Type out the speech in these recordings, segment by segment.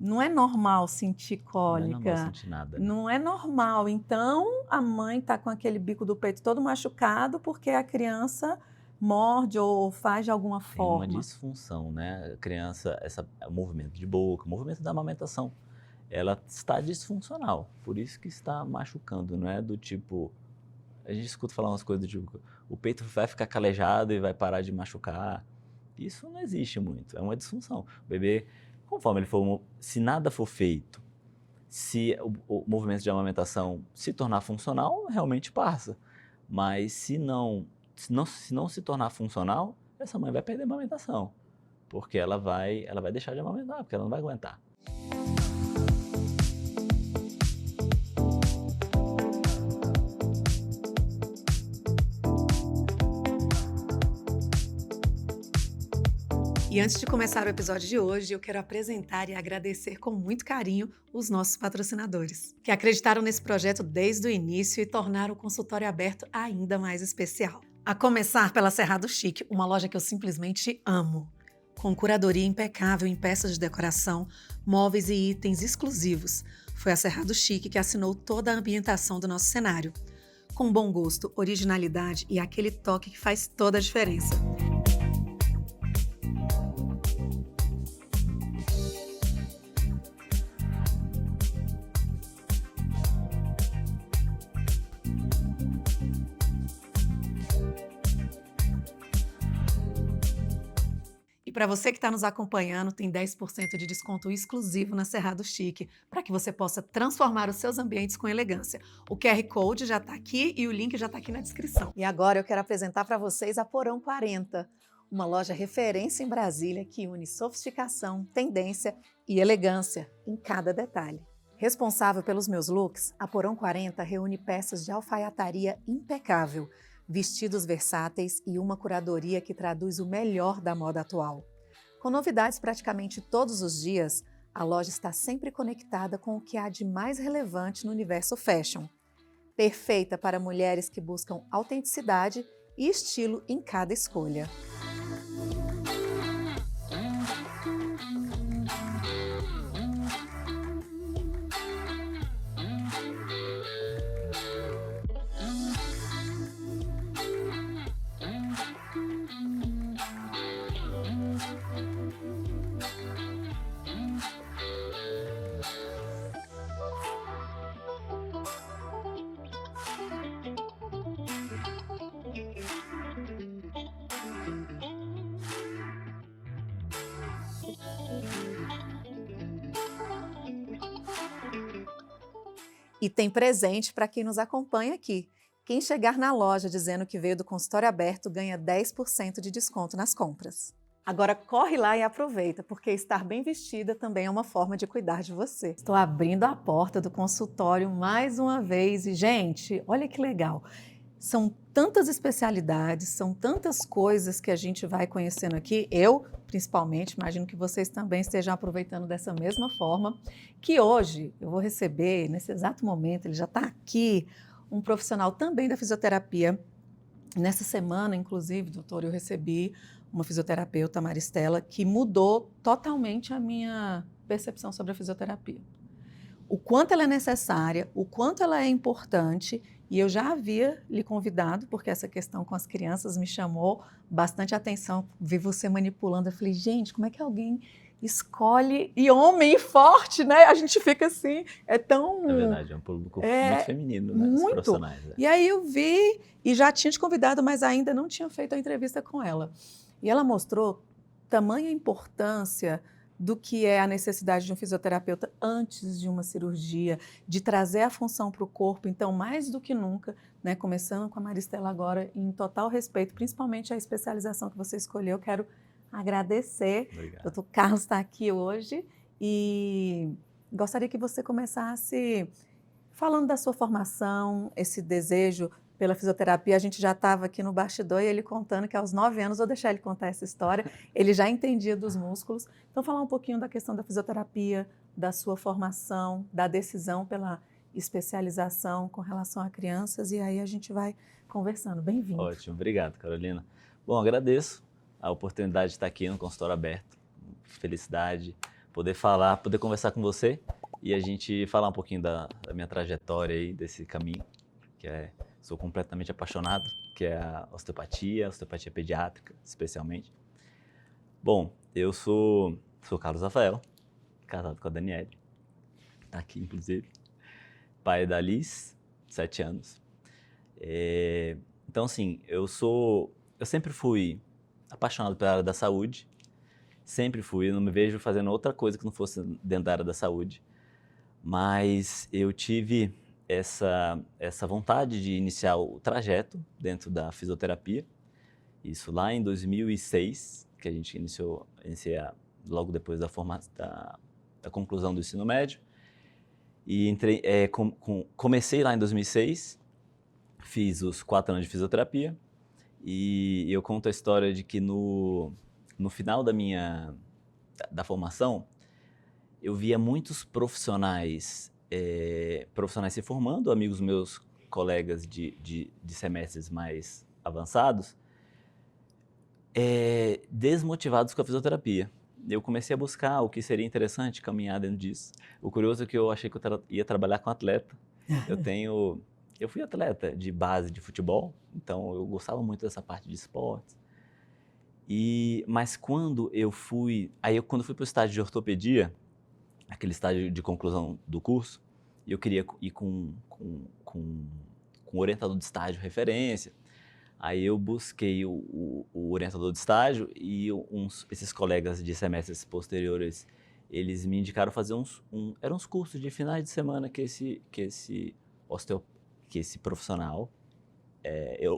não é normal sentir Não é normal cólica, sentir nada, né? não é normal. Então, a mãe está com aquele bico do peito todo machucado porque a criança morde ou faz de alguma Tem uma forma. disfunção, né? A criança, o movimento de boca, o movimento da amamentação, ela está disfuncional, por isso que está machucando, não é do tipo... A gente escuta falar umas coisas do tipo, o peito vai ficar calejado e vai parar de machucar. Isso não existe muito, é uma disfunção. O bebê, conforme ele for, se nada for feito, se o movimento de amamentação se tornar funcional, realmente passa. Mas se não se tornar funcional, essa mãe vai perder a amamentação. Porque ela vai deixar de amamentar, porque ela não vai aguentar. E antes de começar o episódio de hoje, eu quero apresentar e agradecer com muito carinho os nossos patrocinadores, que acreditaram nesse projeto desde o início e tornaram o consultório aberto ainda mais especial. A começar pela Cerrado Chic, uma loja que eu simplesmente amo. Com curadoria impecável em peças de decoração, móveis e itens exclusivos. Foi a Cerrado Chic que assinou toda a ambientação do nosso cenário. Com bom gosto, originalidade e aquele toque que faz toda a diferença. E para você que está nos acompanhando, tem 10% de desconto exclusivo na Cerrado Chic, para que você possa transformar os seus ambientes com elegância. O QR Code já está aqui e o link já está aqui na descrição. E agora eu quero apresentar para vocês a Porão 40, uma loja referência em Brasília que une sofisticação, tendência e elegância em cada detalhe. Responsável pelos meus looks, a Porão 40 reúne peças de alfaiataria impecável, vestidos versáteis e uma curadoria que traduz o melhor da moda atual. Com novidades praticamente todos os dias, a loja está sempre conectada com o que há de mais relevante no universo fashion. Perfeita para mulheres que buscam autenticidade e estilo em cada escolha. E tem presente para quem nos acompanha aqui. Quem chegar na loja dizendo que veio do consultório aberto ganha 10% de desconto nas compras. Agora corre lá e aproveita, porque estar bem vestida também é uma forma de cuidar de você. Estou abrindo a porta do consultório mais uma vez e, gente, olha que legal. São tantas especialidades, são tantas coisas que a gente vai conhecendo aqui. Eu, principalmente, imagino que vocês também estejam aproveitando dessa mesma forma, que hoje eu vou receber, nesse exato momento, ele já está aqui, um profissional também da fisioterapia. Nessa semana, inclusive, doutor, eu recebi uma fisioterapeuta, Maristela, que mudou totalmente a minha percepção sobre a fisioterapia. O quanto ela é necessária, o quanto ela é importante, e eu já havia lhe convidado, porque essa questão com as crianças me chamou bastante atenção, vi você manipulando, eu falei, gente, como é que alguém escolhe, e homem e forte, né? A gente fica assim, é tão... É verdade, é um público muito feminino, né? Os Muito. profissionais. E aí eu vi, e já tinha te convidado, mas ainda não tinha feito a entrevista com ela. E ela mostrou tamanha importância do que é a necessidade de um fisioterapeuta antes de uma cirurgia, de trazer a função para o corpo. Então, mais do que nunca, né, começando com a Maristela agora, em total respeito, principalmente a especialização que você escolheu, quero agradecer. Obrigado. O Dr. Carlos está aqui hoje e gostaria que você começasse falando da sua formação, esse desejo pela fisioterapia. A gente já estava aqui no bastidor e ele contando que aos 9 anos, vou deixar ele contar essa história, ele já entendia dos músculos. Então, falar um pouquinho da questão da fisioterapia, da sua formação, da decisão pela especialização com relação a crianças, e aí a gente vai conversando. Bem-vindo. Ótimo, obrigado, Carolina. Bom, agradeço a oportunidade de estar aqui no consultório aberto. Felicidade poder falar, poder conversar com você e a gente falar um pouquinho da minha trajetória aí, desse caminho, sou completamente apaixonado, que é a osteopatia pediátrica, especialmente. Bom, eu sou Carlos Rafael, casado com a Daniele, tá aqui inclusive, pai da Liz, 7 anos. Então, assim, eu sempre fui apaixonado pela área da saúde, sempre fui, eu não me vejo fazendo outra coisa que não fosse dentro da área da saúde, mas eu tive essa vontade de iniciar o trajeto dentro da fisioterapia, isso lá em 2006, que a gente iniciei logo depois da conclusão do ensino médio, e comecei lá em 2006, fiz os 4 anos de fisioterapia, e eu conto a história de que no final da formação, eu via muitos profissionais se formando, amigos meus, colegas de semestres mais avançados, desmotivados com a fisioterapia. Eu comecei a buscar o que seria interessante caminhar dentro disso. O curioso é que eu achei que eu ia trabalhar com atleta. Eu fui atleta de base de futebol, então eu gostava muito dessa parte de esportes. Mas quando eu fui para o estágio de ortopedia, aquele estágio de conclusão do curso, e eu queria ir com um orientador de estágio referência. Aí eu busquei o orientador de estágio e esses colegas de semestres posteriores, eles me indicaram fazer eram uns cursos de finais de semana que esse profissional,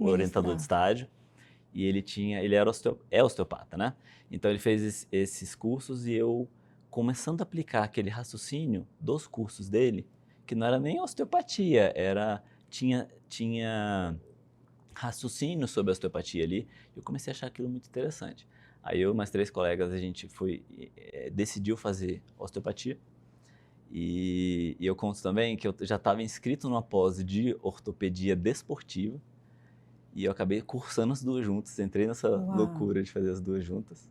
orientador de estágio, e ele é osteopata, né? Então ele fez esses cursos e eu, começando a aplicar aquele raciocínio dos cursos dele, que não era nem osteopatia, tinha raciocínio sobre a osteopatia ali, eu comecei a achar aquilo muito interessante. Aí eu e mais 3 colegas, a gente decidiu fazer osteopatia, e eu conto também que eu já estava inscrito numa pós de ortopedia desportiva, e eu acabei cursando as 2 juntas, entrei nessa loucura de fazer as 2 juntas.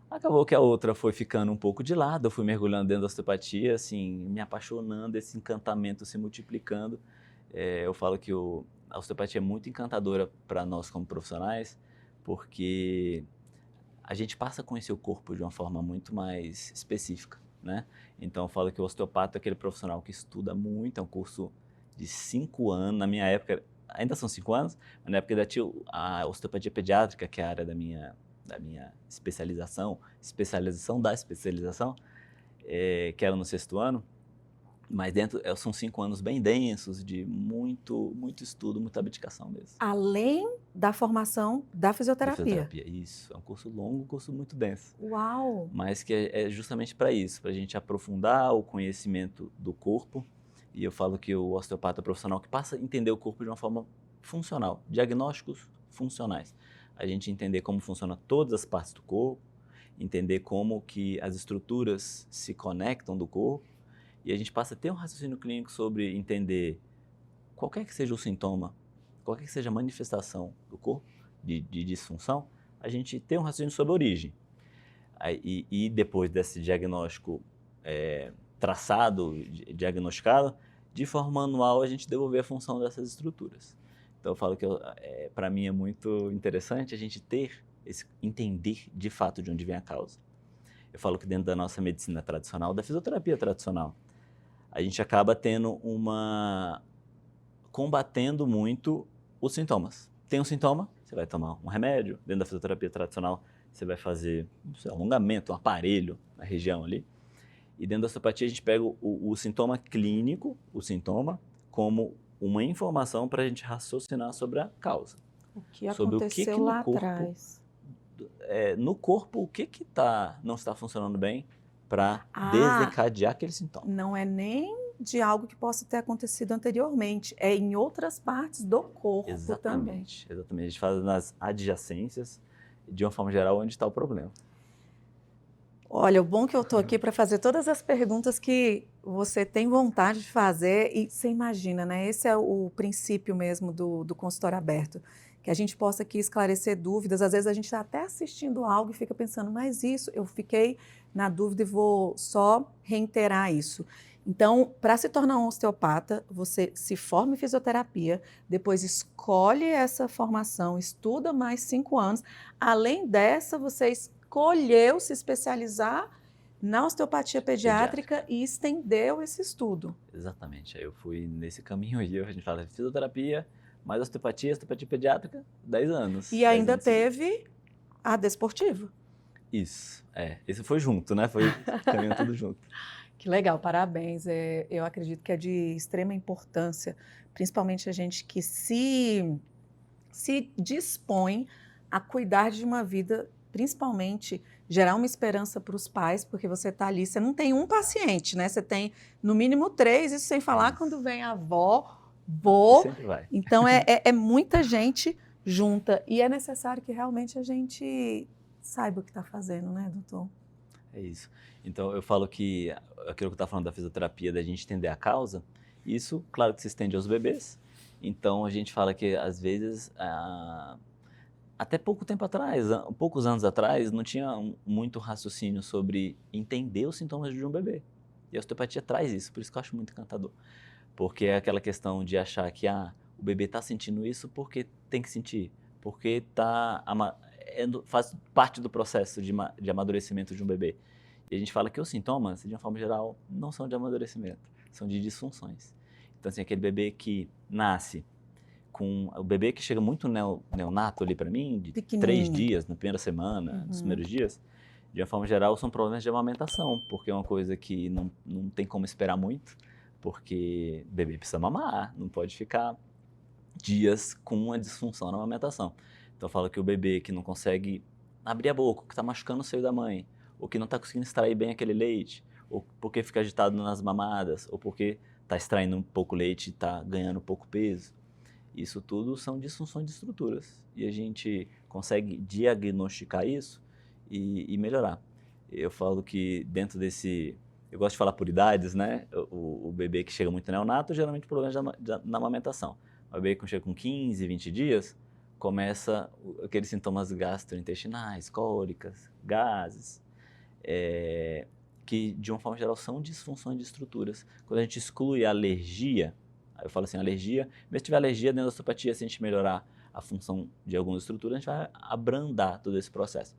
Acabou que a outra foi ficando um pouco de lado, eu fui mergulhando dentro da osteopatia, assim, me apaixonando, esse encantamento se multiplicando. Eu falo que a osteopatia é muito encantadora para nós como profissionais, porque a gente passa a conhecer o corpo de uma forma muito mais específica, né? Então eu falo que o osteopata é aquele profissional que estuda muito, é um curso de 5 anos, na minha época ainda são 5 anos, mas na época ainda tinha a osteopatia pediátrica, que é a área da minha especialização da especialização, que era no 6º ano, mas são 5 anos bem densos, de muito estudo, muita abdicação mesmo. Além da formação da fisioterapia. Da fisioterapia, isso. É um curso longo, um curso muito denso. Uau! Mas que é justamente para isso, para a gente aprofundar o conhecimento do corpo. E eu falo que o osteopata é o profissional que passa a entender o corpo de uma forma funcional, diagnósticos funcionais. A gente entender como funcionam todas as partes do corpo, entender como que as estruturas se conectam do corpo, e a gente passa a ter um raciocínio clínico sobre entender qualquer que seja o sintoma, qualquer que seja a manifestação do corpo de disfunção, a gente tem um raciocínio sobre a origem. E depois desse diagnóstico traçado, diagnosticado, de forma manual a gente devolver a função dessas estruturas. Então eu falo que para mim é muito interessante a gente entender de fato de onde vem a causa. Eu falo que dentro da nossa medicina tradicional, da fisioterapia tradicional, a gente acaba combatendo muito os sintomas. Tem um sintoma, você vai tomar um remédio. Dentro da fisioterapia tradicional, você vai fazer alongamento, um aparelho na região ali. E dentro da osteopatia, a gente pega o sintoma clínico, o sintoma, como uma informação para a gente raciocinar sobre a causa. O que aconteceu lá atrás. No corpo, o que não está funcionando bem para desencadear aquele sintoma. Não é nem de algo que possa ter acontecido anteriormente, é em outras partes do corpo também. Exatamente. A gente faz nas adjacências, de uma forma geral, onde está o problema. Olha, o bom é que eu estou aqui para fazer todas as perguntas que você tem vontade de fazer e você imagina, né? Esse é o princípio mesmo do consultório aberto, que a gente possa aqui esclarecer dúvidas. Às vezes a gente está até assistindo algo e fica pensando, mas isso, eu fiquei na dúvida e vou só reiterar isso. Então, para se tornar um osteopata, você se forma em fisioterapia, depois escolhe essa formação, estuda mais 5 anos. Além dessa, você escolheu se especializar na osteopatia pediátrica e estendeu esse estudo. Exatamente. Aí eu fui nesse caminho aí, a gente fala de fisioterapia, mais osteopatia pediátrica, 10 anos. E ainda teve a desportiva. Isso, esse foi junto, né? Foi caminhando tudo junto. Que legal, parabéns. Eu acredito que é de extrema importância, principalmente a gente que se dispõe a cuidar de uma vida, principalmente gerar uma esperança para os pais, porque você está ali, você não tem um paciente, né? Você tem no mínimo 3, isso sem falar quando vem a avó, vô. Sempre vai. Então é muita gente junta e é necessário que realmente a gente saiba o que está fazendo, né, doutor? É isso. Então, eu falo que aquilo que eu estava falando da fisioterapia, da gente entender a causa, isso, claro que se estende aos bebês. Então, a gente fala que, às vezes, até pouco tempo atrás, poucos anos atrás, não tinha muito raciocínio sobre entender os sintomas de um bebê. E a osteopatia traz isso, por isso que eu acho muito encantador. Porque é aquela questão de achar que o bebê está sentindo isso porque tem que sentir, porque faz parte do processo de amadurecimento de um bebê. E a gente fala que os sintomas, de uma forma geral, não são de amadurecimento, são de disfunções. Então, assim, aquele bebê que nasce o bebê que chega muito neonato ali para mim, de 3 dias, na primeira semana, nos primeiros dias, de uma forma geral, são problemas de amamentação, porque é uma coisa que não tem como esperar muito, porque o bebê precisa mamar, não pode ficar dias com uma disfunção na amamentação. Então, eu falo que o bebê que não consegue abrir a boca, que está machucando o seio da mãe, ou que não está conseguindo extrair bem aquele leite, ou porque fica agitado nas mamadas, ou porque está extraindo um pouco leite e está ganhando pouco peso. Isso tudo são disfunções de estruturas e a gente consegue diagnosticar isso e melhorar. Eu falo que dentro desse... Eu gosto de falar por idades, né? O bebê que chega muito neonato, geralmente problemas na amamentação. O bebê que chega com 15, 20 dias, começa aqueles sintomas gastrointestinais, cólicas, gases, que de uma forma geral são disfunções de estruturas. Quando a gente exclui a alergia, eu falo assim, alergia, mesmo se tiver alergia dentro da osteopatia, se a gente melhorar a função de algumas estruturas, a gente vai abrandar todo esse processo.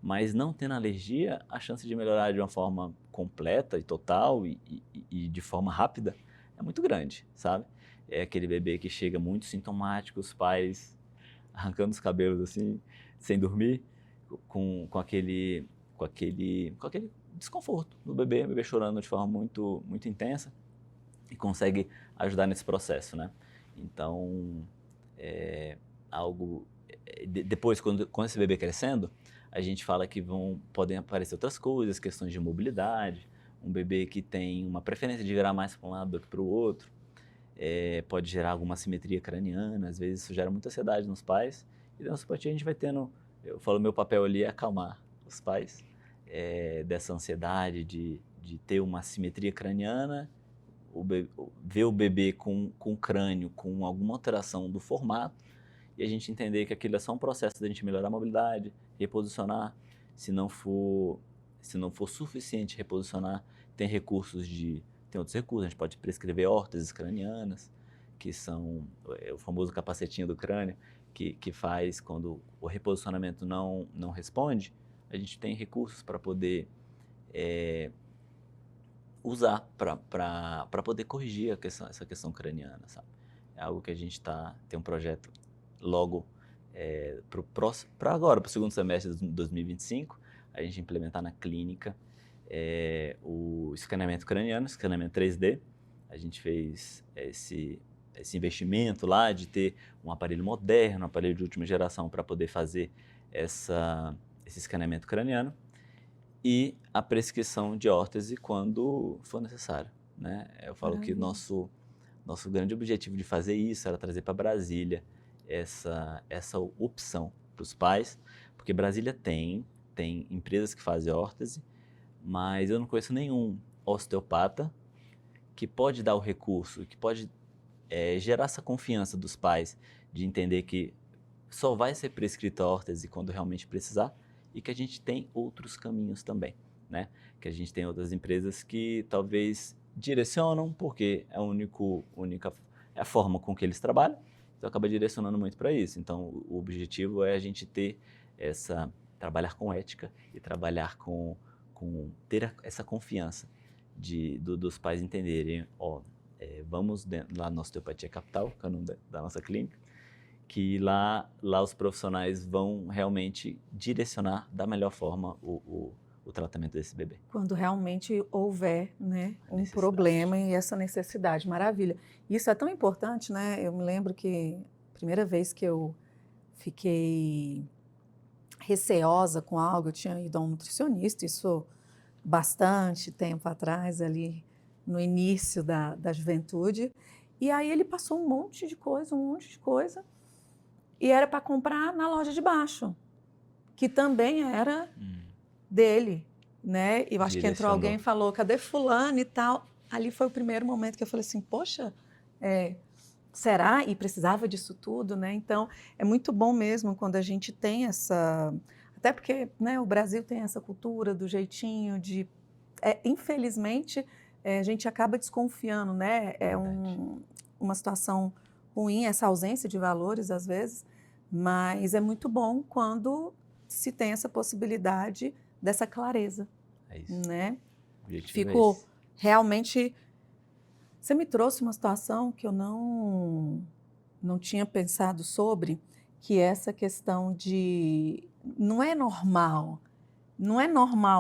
Mas não tendo alergia, a chance de melhorar de uma forma completa e total e de forma rápida é muito grande, sabe? É aquele bebê que chega muito sintomático, os pais arrancando os cabelos assim, sem dormir, com aquele desconforto do bebê, o bebê chorando de forma muito, muito intensa. E consegue ajudar nesse processo, né? Então, depois, com esse bebê crescendo, a gente fala que podem aparecer outras coisas, questões de mobilidade, um bebê que tem uma preferência de virar mais para um lado do que para o outro, pode gerar alguma assimetria craniana, às vezes isso gera muita ansiedade nos pais, e na osteopatia a gente vai tendo, eu falo, meu papel ali é acalmar os pais dessa ansiedade de ter uma assimetria craniana, ver o bebê com o crânio, com alguma alteração do formato, e a gente entender que aquilo é só um processo da gente melhorar a mobilidade, reposicionar. Se não for suficiente reposicionar, tem outros recursos, a gente pode prescrever órteses cranianas, que são o famoso capacetinho do crânio, que faz quando o reposicionamento não responde, a gente tem recursos para poder usar para poder corrigir essa questão craniana, sabe? É algo que a gente tem um projeto logo para agora, para o segundo semestre de 2025, a gente implementar na clínica o escaneamento craniano, escaneamento 3D. A gente fez esse investimento lá de ter um aparelho moderno, um aparelho de última geração para poder fazer esse escaneamento craniano. E a prescrição de órtese quando for necessário, né? Eu falo que nosso grande objetivo de fazer isso era trazer para Brasília essa opção para os pais, porque Brasília tem empresas que fazem órtese, mas eu não conheço nenhum osteopata que pode dar o recurso, que pode gerar essa confiança dos pais de entender que só vai ser prescrita a órtese quando realmente precisar e que a gente tem outros caminhos também, né? Que a gente tem outras empresas que talvez direcionam, porque é é a forma com que eles trabalham, então acaba direcionando muito para isso. Então, o objetivo é a gente ter trabalhar com ética e trabalhar ter essa confiança dos pais entenderem, ó, vamos lá na Osteopatia Capital, que é o nome da nossa clínica, que lá os profissionais vão realmente direcionar da melhor forma o tratamento desse bebê. Quando realmente houver, né, um Necessidade. problema e essa necessidade, maravilha. Isso é tão importante, né? Eu me lembro que a primeira vez que eu fiquei receosa com algo, eu tinha ido a um nutricionista, isso bastante tempo atrás, ali no início da juventude, e aí ele passou um monte de coisa, e era para comprar na loja de baixo, que também era dele, né? Eu acho que entrou alguém e falou, cadê fulano e tal. Ali foi o primeiro momento que eu falei assim, poxa, será? E precisava disso tudo, né? Então, é muito bom mesmo quando a gente tem essa... Até porque, né, o Brasil tem essa cultura do jeitinho de... infelizmente, a gente acaba desconfiando, né? Uma situação ruim, essa ausência de valores, às vezes, mas é muito bom quando se tem essa possibilidade dessa clareza, né? Fico realmente... Você me trouxe uma situação que eu não tinha pensado sobre, que é essa questão de... Não é normal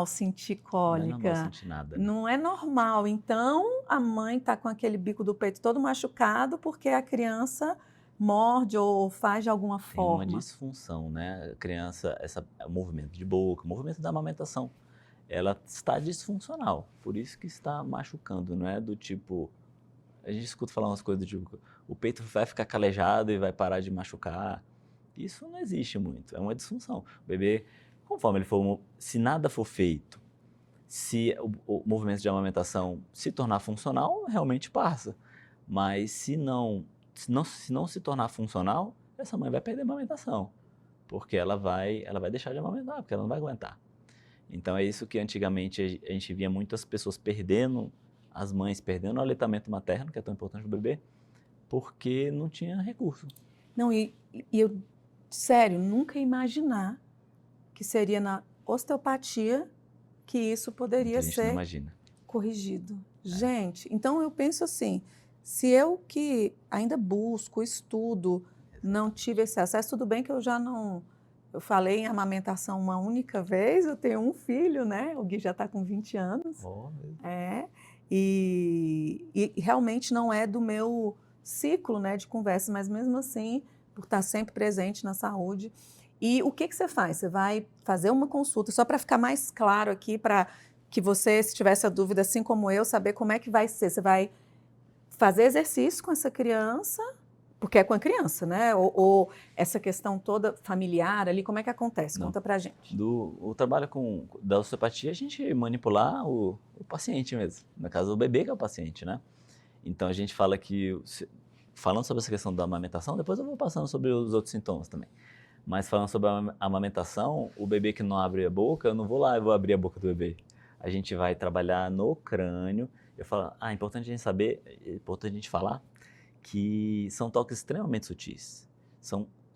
sentir cólica. Não é normal sentir nada. Né? Não é normal. Então, a mãe está com aquele bico do peito todo machucado porque a criança morde ou faz de alguma forma. Tem uma disfunção, né? A criança, o movimento de boca, o movimento da amamentação, ela está disfuncional. Por isso que está machucando, não é do tipo... A gente escuta falar umas coisas do tipo, o peito vai ficar calejado e vai parar de machucar. Isso não existe muito, é uma disfunção. O bebê, conforme ele for, se nada for feito, se o movimento de amamentação se tornar funcional, realmente passa. Mas se não se tornar funcional, essa mãe vai perder a amamentação, porque ela vai deixar de amamentar, porque ela não vai aguentar. Então é isso que antigamente a gente via muitas pessoas perdendo, as mães perdendo o aleitamento materno, que é tão importante para o bebê, porque não tinha recurso. Não, e eu, sério, nunca ia imaginar que seria na osteopatia que isso poderia ser corrigido. Gente, então eu penso assim, se eu que ainda busco, estudo, não tive esse acesso, tudo bem que eu já não... Eu falei em amamentação uma única vez, eu tenho um filho, né? O Gui já está com 20 anos. E realmente não é do meu ciclo, né, de conversa, mas mesmo assim, por estar sempre presente na saúde. E o que você faz? Você vai fazer uma consulta, só para ficar mais claro aqui, para que você, se tivesse a dúvida, assim como eu, saber como é que vai ser. Você vai fazer exercício com essa criança, porque é com a criança, né? Ou essa questão toda familiar ali, como é que acontece? Não. Conta pra gente. O trabalho da osteopatia, a gente manipular o paciente mesmo. No caso, o bebê que é o paciente, né? Então, a gente fala que, falando sobre essa questão da amamentação, depois eu vou passando sobre os outros sintomas também. Mas falando sobre a amamentação, o bebê que não abre a boca, eu não vou lá e vou abrir a boca do bebê. A gente vai trabalhar no crânio. Eu falo, é importante a gente saber, é importante a gente falar que são toques extremamente sutis.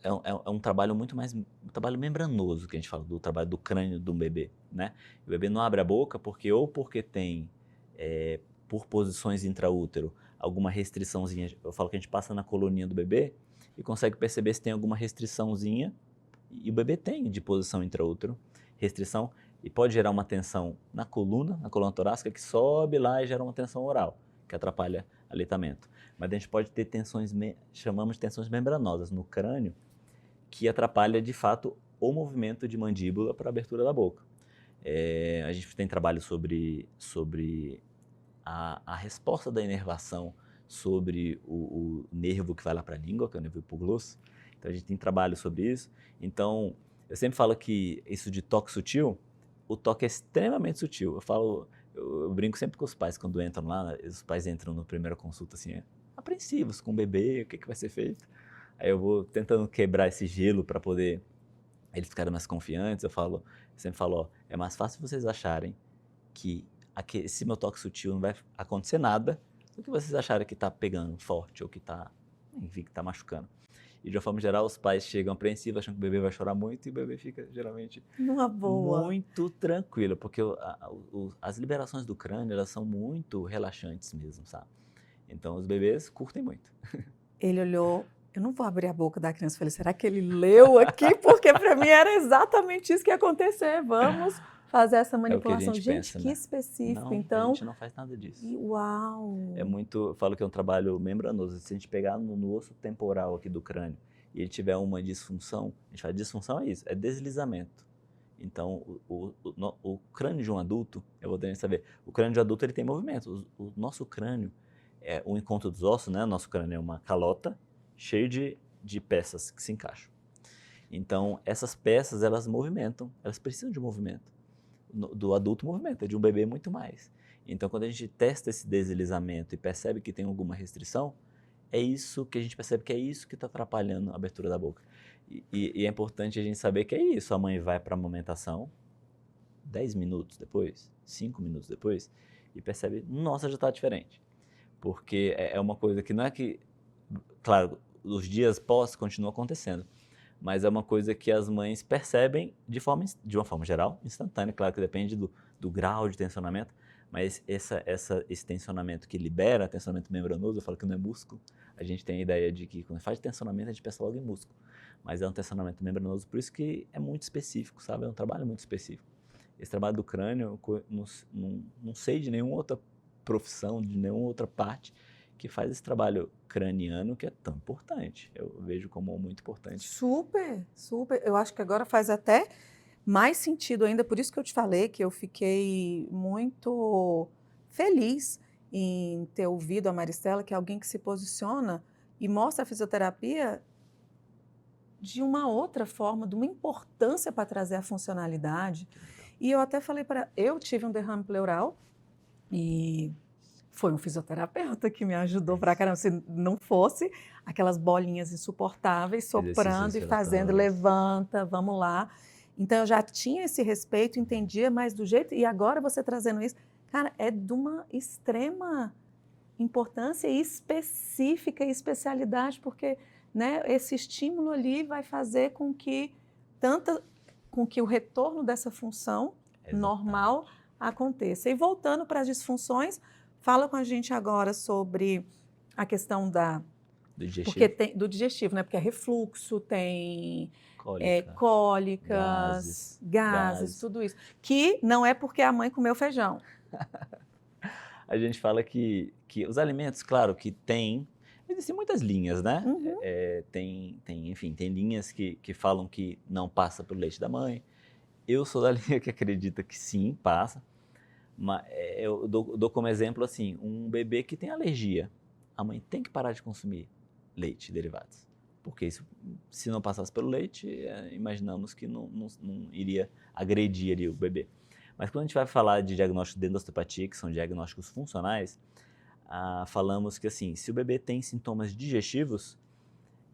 É um trabalho muito mais, um trabalho membranoso que a gente fala, do trabalho do crânio do bebê, né? O bebê não abre a boca porque tem, por posições intraútero, alguma restriçãozinha. Eu falo que a gente passa na coluninha do bebê e consegue perceber se tem alguma restriçãozinha, e o bebê tem de posição intraútero, restrição, e pode gerar uma tensão na coluna torácica, que sobe lá e gera uma tensão oral, que atrapalha o aleitamento. Mas a gente pode ter tensões, chamamos de tensões membranosas no crânio, que atrapalha de fato o movimento de mandíbula para a abertura da boca. A gente tem trabalho sobre a resposta da inervação sobre o nervo que vai lá para a língua, que é o nervo hipoglosso. Então a gente tem trabalho sobre isso. Então eu sempre falo que isso de toque sutil, o toque é extremamente sutil. Eu brinco sempre com os pais quando entram lá, os pais entram na primeira consulta assim, apreensivos com o bebê, o que vai ser feito. Aí eu vou tentando quebrar esse gelo para poder eles ficarem mais confiantes. Eu sempre falo, ó, é mais fácil vocês acharem que esse meu toque sutil não vai acontecer nada do que vocês acharem que tá pegando forte ou que tá, enfim, que tá machucando. E de uma forma geral, os pais chegam apreensivos, achando que o bebê vai chorar muito e o bebê fica geralmente Numa boa. muito tranquilo, porque as liberações do crânio, elas são muito relaxantes mesmo, sabe? Então os bebês curtem muito. Ele olhou, eu não vou abrir a boca da criança, falei, será que ele leu aqui? Porque para mim era exatamente isso que ia acontecer, vamos fazer essa É o que a manipulação. gente Gente, pensa, que né? específico, Não, a então, gente não faz nada disso. uau! É muito, eu falo que é um trabalho membranoso. Se a gente pegar no osso temporal aqui do crânio e ele tiver uma disfunção, a gente fala, disfunção é isso, é deslizamento. Então, o crânio de um adulto, eu vou tentar saber, o crânio de adulto ele tem movimento. O nosso crânio, o encontro dos ossos, né? O nosso crânio é uma calota cheia de peças que se encaixam. Então, essas peças, elas movimentam, elas precisam de movimento. Do adulto movimento, de um bebê muito mais. Então, quando a gente testa esse deslizamento e percebe que tem alguma restrição, é isso que a gente percebe que é isso que está atrapalhando a abertura da boca. E é importante a gente saber que é isso. A mãe vai para a amamentação 10 minutos depois, 5 minutos depois, e percebe, nossa, já está diferente. Porque é uma coisa que não é que, claro, os dias pós continuam acontecendo, mas é uma coisa que as mães percebem de uma forma geral, instantânea. Claro que depende do grau de tensionamento, mas esse tensionamento que libera, tensionamento membranoso, eu falo que não é músculo. A gente tem a ideia de que quando faz tensionamento, a gente pensa logo em músculo, mas é um tensionamento membranoso, por isso que é muito específico, sabe? É um trabalho muito específico. Esse trabalho do crânio, não sei de nenhuma outra profissão, de nenhuma outra parte que faz esse trabalho craniano que é tão importante. Eu vejo como muito importante. Super, super. Eu acho que agora faz até mais sentido ainda, por isso que eu te falei que eu fiquei muito feliz em ter ouvido a Maristela, que é alguém que se posiciona e mostra a fisioterapia de uma outra forma, de uma importância para trazer a funcionalidade. E eu até falei para eu tive um derrame pleural e foi um fisioterapeuta que me ajudou pra caramba. Se não fosse aquelas bolinhas insuportáveis soprando Exercícios e fazendo, respiratórios. levanta, vamos lá. Então eu já tinha esse respeito, entendia mais do jeito, e agora você trazendo isso, cara, é de uma extrema importância específica e especialidade, porque né, esse estímulo ali vai fazer com que o retorno dessa função normal aconteça. E voltando para as disfunções, fala com a gente agora sobre a questão Do digestivo. porque tem, do digestivo, né? Porque é refluxo, tem cólicas, gases, tudo isso. Que não é porque a mãe comeu feijão. A gente fala que os alimentos, claro, que existem muitas linhas, né? Uhum. Enfim, tem linhas que falam que não passa pelo leite da mãe. Eu sou da linha que acredita que sim, passa. Mas eu dou como exemplo assim, um bebê que tem alergia, a mãe tem que parar de consumir leite e derivados. Porque isso, se não passasse pelo leite, imaginamos que não iria agredir ali o bebê. Mas quando a gente vai falar de diagnóstico de endosteopatia, que são diagnósticos funcionais, falamos que assim, se o bebê tem sintomas digestivos,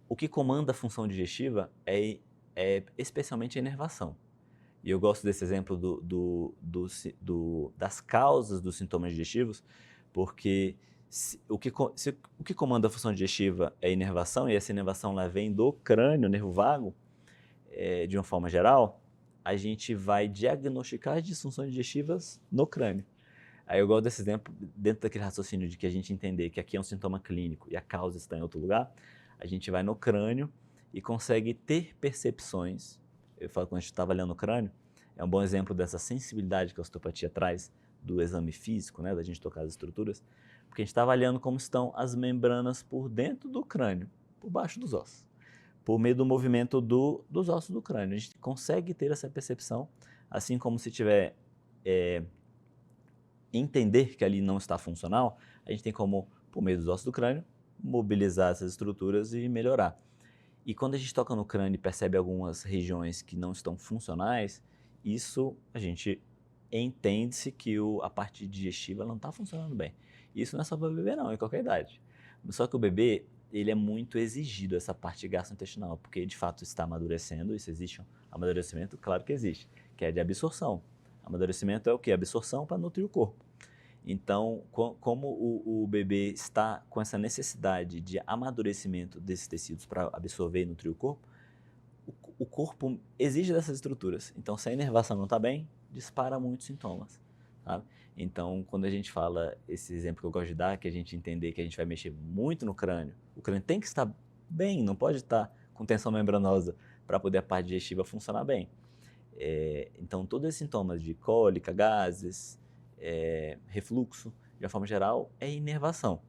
o que comanda a função digestiva é especialmente a inervação. E eu gosto desse exemplo das causas dos sintomas digestivos, porque o que comanda a função digestiva é a inervação, e essa inervação lá vem do crânio, nervo vago, de uma forma geral, a gente vai diagnosticar as disfunções digestivas no crânio. Aí eu gosto desse exemplo, dentro daquele raciocínio de que a gente entender que aqui é um sintoma clínico e a causa está em outro lugar, a gente vai no crânio e consegue ter percepções. Eu falo, quando a gente está avaliando o crânio, é um bom exemplo dessa sensibilidade que a osteopatia traz do exame físico, né, da gente tocar as estruturas, porque a gente está avaliando como estão as membranas por dentro do crânio, por baixo dos ossos, por meio do movimento dos ossos do crânio. A gente consegue ter essa percepção, assim como se tiver entender que ali não está funcional, a gente tem como, por meio dos ossos do crânio, mobilizar essas estruturas e melhorar. E quando a gente toca no crânio e percebe algumas regiões que não estão funcionais, isso a gente entende-se que a parte digestiva não está funcionando bem. Isso não é só para bebê não, em qualquer idade. Só que o bebê, ele é muito exigido, essa parte gastrointestinal, porque de fato está amadurecendo, isso existe um amadurecimento? Claro que existe, que é de absorção. Amadurecimento é o quê? Absorção para nutrir o corpo. Então, como o bebê está com essa necessidade de amadurecimento desses tecidos para absorver e nutrir o corpo, o corpo exige dessas estruturas. Então, se a inervação não está bem, dispara muitos sintomas, sabe? Então, quando a gente fala, esse exemplo que eu gosto de dar, que a gente entender que a gente vai mexer muito no crânio, o crânio tem que estar bem, não pode estar com tensão membranosa para poder a parte digestiva funcionar bem. Então, todos esses sintomas de cólica, gases, refluxo, de uma forma geral, é inervação.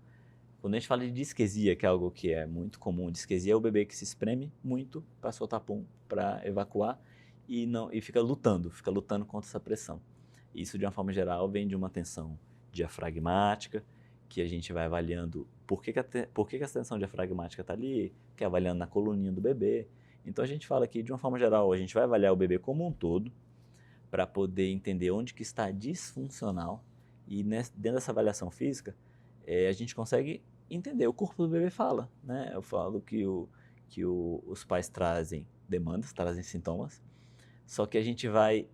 Quando a gente fala de disquesia, que é algo que é muito comum, disquesia é o bebê que se espreme muito para soltar pum, para evacuar e fica lutando contra essa pressão. Isso, de uma forma geral, vem de uma tensão diafragmática, que a gente vai avaliando por que essa tensão diafragmática está ali, que é avaliando na coluninha do bebê. Então, a gente fala que, de uma forma geral, a gente vai avaliar o bebê como um todo, para poder entender onde que está disfuncional, e dentro dessa avaliação física, a gente consegue entender, o corpo do bebê fala, né? Eu falo que os pais trazem demandas, trazem sintomas, só que a gente vai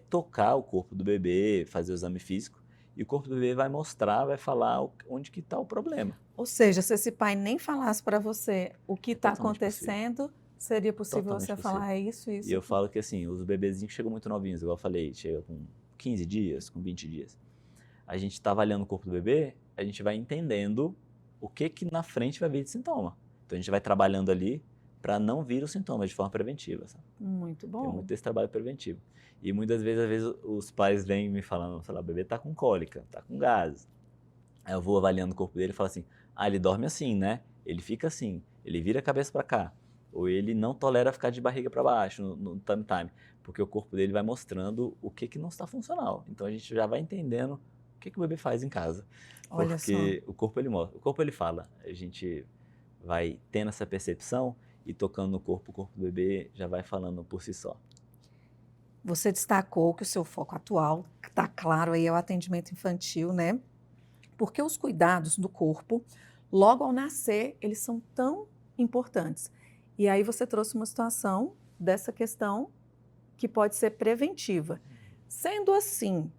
tocar o corpo do bebê, fazer o exame físico, e o corpo do bebê vai mostrar, vai falar onde que está o problema. Ou seja, se esse pai nem falasse para você o que está Totalmente possível. acontecendo, seria possível Totalmente você possível. falar isso, isso. E eu falo que assim, os bebezinhos que chegam muito novinhos, igual eu falei, chega com 15 dias, com 20 dias. A gente está avaliando o corpo do bebê, a gente vai entendendo o que na frente vai vir de sintoma. Então a gente vai trabalhando ali para não vir os sintomas de forma preventiva, sabe? Muito bom. Tem muito desse trabalho preventivo. E muitas vezes, às vezes, os pais vêm me falando, sei lá, o bebê tá com cólica, tá com gases. Aí eu vou avaliando o corpo dele e falo assim, ele dorme assim, né? Ele fica assim, ele vira a cabeça para cá. Ou ele não tolera ficar de barriga para baixo no tummy time, porque o corpo dele vai mostrando o que não está funcional. Então a gente já vai entendendo o que o bebê faz em casa. Olha só. Porque o corpo ele mostra, o corpo ele fala. A gente vai tendo essa percepção e tocando no corpo, o corpo do bebê já vai falando por si só. Você destacou que o seu foco atual, está claro aí, é o atendimento infantil, né? Porque os cuidados do corpo, logo ao nascer, eles são tão importantes. E aí você trouxe uma situação dessa questão que pode ser preventiva. Sendo assim,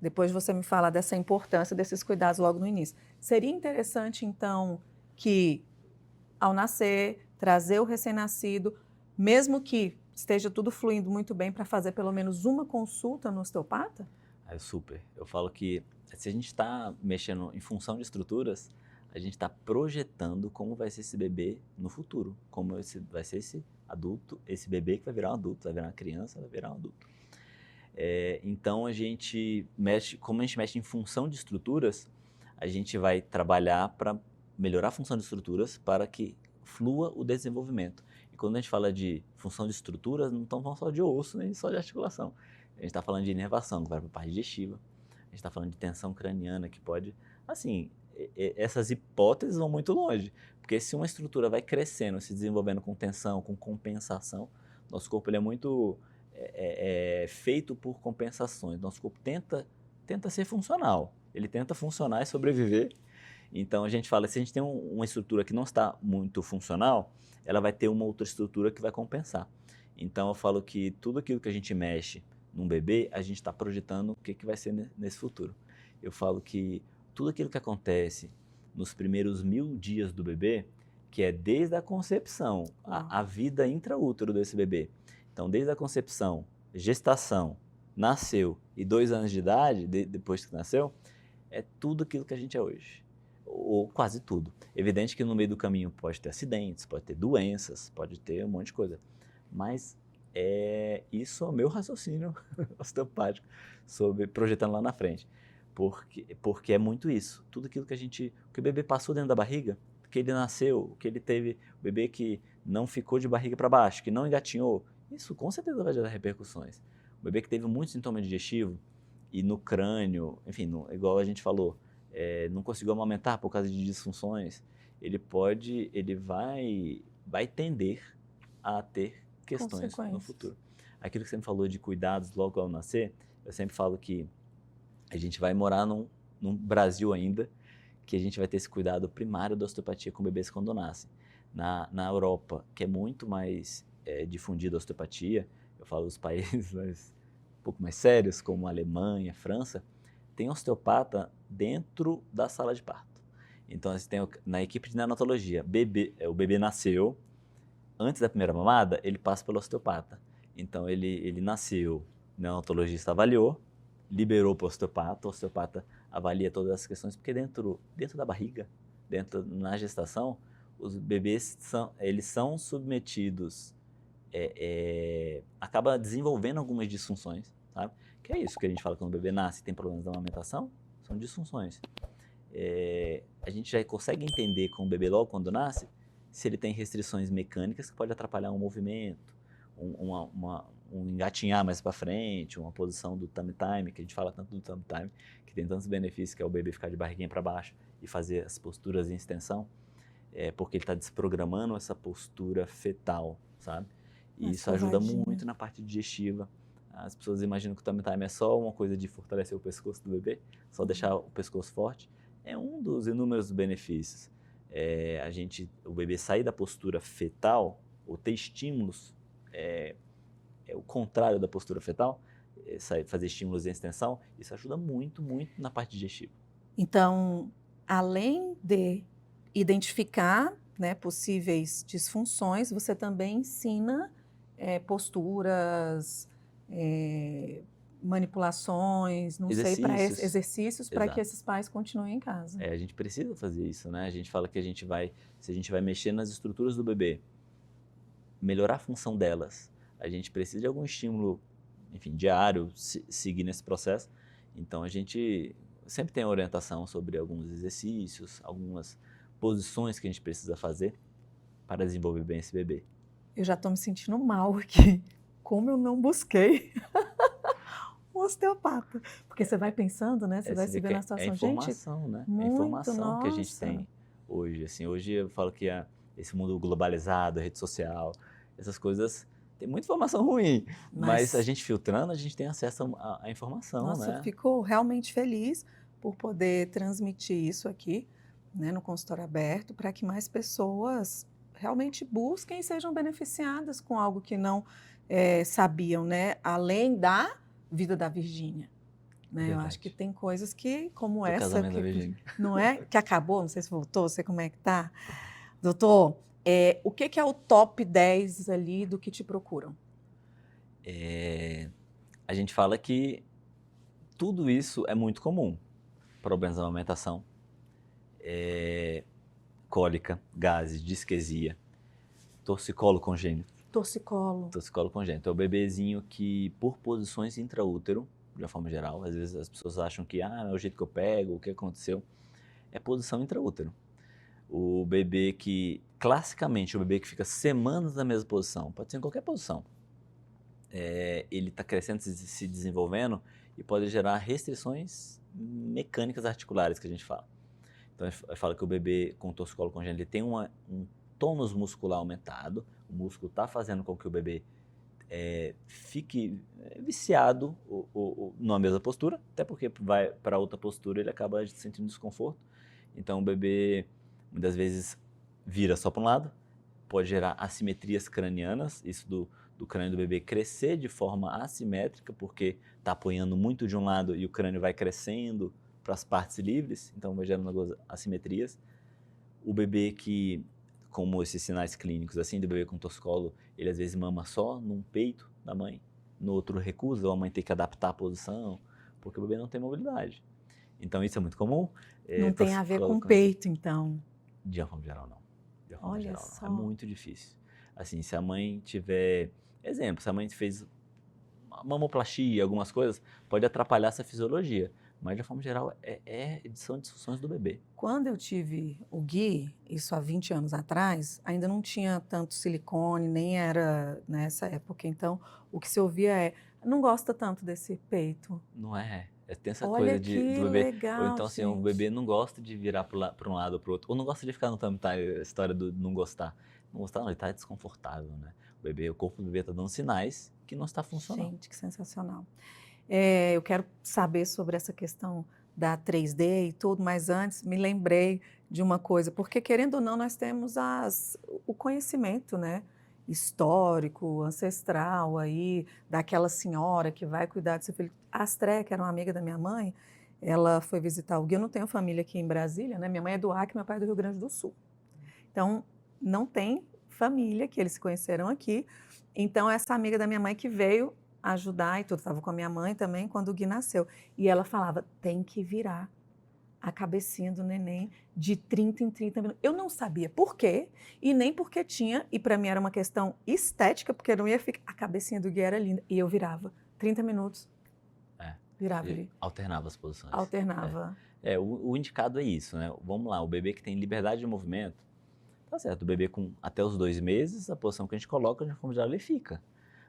depois você me fala dessa importância desses cuidados logo no início, seria interessante, então, que ao nascer, trazer o recém-nascido, mesmo que esteja tudo fluindo muito bem, para fazer pelo menos uma consulta no osteopata? Super. Eu falo que se a gente está mexendo em função de estruturas, a gente está projetando como vai ser esse bebê no futuro, como vai ser esse adulto, esse bebê que vai virar um adulto, vai virar uma criança, vai virar um adulto. Então a gente mexe, como a gente mexe em função de estruturas, a gente vai trabalhar para melhorar a função de estruturas para que flua o desenvolvimento. E quando a gente fala de função de estruturas, não estamos falando só de osso, nem só de articulação. A gente está falando de inervação, que vai para a parte digestiva. A gente está falando de tensão craniana, que pode... Assim, essas hipóteses vão muito longe. Porque se uma estrutura vai crescendo, se desenvolvendo com tensão, com compensação, nosso corpo ele é muito feito por compensações. Nosso corpo tenta ser funcional. Ele tenta funcionar e sobreviver. Então, a gente fala, se a gente tem uma estrutura que não está muito funcional, ela vai ter uma outra estrutura que vai compensar. Então, eu falo que tudo aquilo que a gente mexe num bebê, a gente está projetando o que vai ser nesse futuro. Eu falo que tudo aquilo que acontece nos primeiros 1000 dias do bebê, que é desde a concepção, a vida intraútero desse bebê. Então, desde a concepção, gestação, nasceu e 2 anos de idade, depois que nasceu, é tudo aquilo que a gente é hoje. Ou quase tudo. Evidente que no meio do caminho pode ter acidentes, pode ter doenças, pode ter um monte de coisa. Mas isso é o meu raciocínio osteopático, projetando lá na frente. Porque é muito isso. Tudo aquilo que o bebê passou dentro da barriga, que ele nasceu, que ele teve, o bebê que não ficou de barriga para baixo, que não engatinhou, isso com certeza vai gerar repercussões. O bebê que teve muito sintoma digestivo e no crânio, enfim, igual a gente falou, não conseguiu amamentar por causa de disfunções, ele vai tender a ter questões no futuro. Aquilo que você me falou de cuidados logo ao nascer, eu sempre falo que a gente vai morar no Brasil ainda, que a gente vai ter esse cuidado primário da osteopatia com bebês quando nascem. Na Europa, que é muito mais difundida a osteopatia, eu falo dos países um pouco mais sérios, como Alemanha, França, tem osteopata dentro da sala de parto. Então, assim, na equipe de neonatologia, o bebê nasceu, antes da primeira mamada, ele passa pelo osteopata. Então, ele nasceu, o neonatologista avaliou, liberou para o osteopata avalia todas as questões, porque dentro da barriga, na gestação, os bebês eles são submetidos, acaba desenvolvendo algumas disfunções, sabe? Que é isso que a gente fala quando o bebê nasce e tem problemas da amamentação, são disfunções. A gente já consegue entender com o bebê logo quando nasce se ele tem restrições mecânicas que pode atrapalhar um movimento, um engatinhar mais para frente, uma posição do tummy time, que a gente fala tanto do tummy time, que tem tantos benefícios, que é o bebê ficar de barriguinha para baixo e fazer as posturas em extensão, porque ele está desprogramando essa postura fetal, sabe? E isso ajuda muito na parte digestiva. As pessoas imaginam que o tummy time é só uma coisa de fortalecer o pescoço do bebê, só deixar o pescoço forte. É um dos inúmeros benefícios. O bebê sair da postura fetal, ou ter estímulos, o contrário da postura fetal, fazer estímulos em extensão, isso ajuda muito, muito na parte digestiva. Então, além de identificar, né, possíveis disfunções, você também ensina posturas, manipulações, não sei, exercícios para que esses pais continuem em casa. A gente precisa fazer isso, né? A gente fala que se a gente vai mexer nas estruturas do bebê, melhorar a função delas, a gente precisa de algum estímulo, enfim, diário, seguir nesse processo. Então, a gente sempre tem orientação sobre alguns exercícios, algumas posições que a gente precisa fazer para desenvolver bem esse bebê. Eu já estou me sentindo mal aqui. Como eu não busquei um osteopata? Porque você vai pensando, né? Você vai se ver na situação. É informação, né? É informação que a gente tem hoje. Assim, hoje eu falo que esse mundo globalizado, a rede social, essas coisas, tem muita informação ruim. Mas a gente filtrando, a gente tem acesso à informação, nossa, né? Eu fico realmente feliz por poder transmitir isso aqui, né, no consultório aberto, para que mais pessoas realmente busquem e sejam beneficiadas com algo que não sabiam, né? Além da vida da Virgínia. Né? Eu acho que tem coisas que, como essa, casamento da Virgínia, não é? Que acabou, não sei se voltou, não sei como é que tá. Doutor, o que é o top 10 ali do que te procuram? A gente fala que tudo isso é muito comum. Problemas da amamentação, cólica, gases, disquesia, torcicolo congênito. Torcicolo congênito é o bebezinho que, por posições intraútero, de uma forma geral, às vezes as pessoas acham que é o jeito que eu pego, o que aconteceu, é posição intraútero. O bebê que, classicamente, o bebê que fica semanas na mesma posição, pode ser em qualquer posição, ele está crescendo, se desenvolvendo e pode gerar restrições mecânicas articulares, que a gente fala. Então, eu falo que o bebê com torcicolo congênito ele tem um tônus muscular aumentado, o músculo está fazendo com que o bebê fique viciado numa mesma postura, até porque vai para outra postura ele acaba sentindo desconforto. Então, o bebê, muitas vezes, vira só para um lado, pode gerar assimetrias cranianas, isso do crânio do bebê crescer de forma assimétrica, porque está apoiando muito de um lado e o crânio vai crescendo para as partes livres, então vai gerando algumas assimetrias. O bebê que, como esses sinais clínicos assim, do bebê com torcicolo, ele às vezes mama só num peito da mãe, no outro recusa, ou a mãe tem que adaptar a posição, porque o bebê não tem mobilidade. Então isso é muito comum. Não tem a ver com o peito, então? De uma forma geral, não. De uma forma Olha geral, só. não. É muito difícil. Assim, se a mãe tiver... Exemplo, se a mãe fez mamoplastia, algumas coisas, pode atrapalhar essa fisiologia. Mas, de uma forma geral, são disfunções do bebê. Quando eu tive o Gui, isso há 20 anos atrás, ainda não tinha tanto silicone, nem era nessa época. Então, o que se ouvia não gosta tanto desse peito. Não é? Tem essa Olha coisa do bebê. Legal, ou então, assim, gente. o bebê não gosta de virar para um lado ou para o outro. Ou não gosta de ficar no tummy time, a história do não gostar. Não gostar, não, ele está desconfortável, né? O corpo do bebê está dando sinais que não está funcionando. Gente, que sensacional. Eu quero saber sobre essa questão da 3D e tudo, mas antes me lembrei de uma coisa, porque querendo ou não, nós temos o conhecimento, né, histórico, ancestral aí, daquela senhora que vai cuidar do seu filho. A Astré, que era uma amiga da minha mãe, ela foi visitar o Gui. Eu não tenho família aqui em Brasília, né? Minha mãe é do Acre, meu pai é do Rio Grande do Sul. Então, não tem família, que eles se conheceram aqui. Então, essa amiga da minha mãe que veio ajudar e tudo, estava com a minha mãe também quando o Gui nasceu. E ela falava, tem que virar a cabecinha do neném de 30 em 30 minutos. Eu não sabia por quê, e nem porque tinha, e para mim era uma questão estética, porque eu não ia ficar, a cabecinha do Gui era linda, e eu virava 30 minutos, virava ele. Alternava as posições. Alternava. O indicado é isso, né? Vamos lá, o bebê que tem liberdade de movimento, tá certo, o bebê com até os 2 meses, a posição que a gente coloca, de forma geral, ele fica.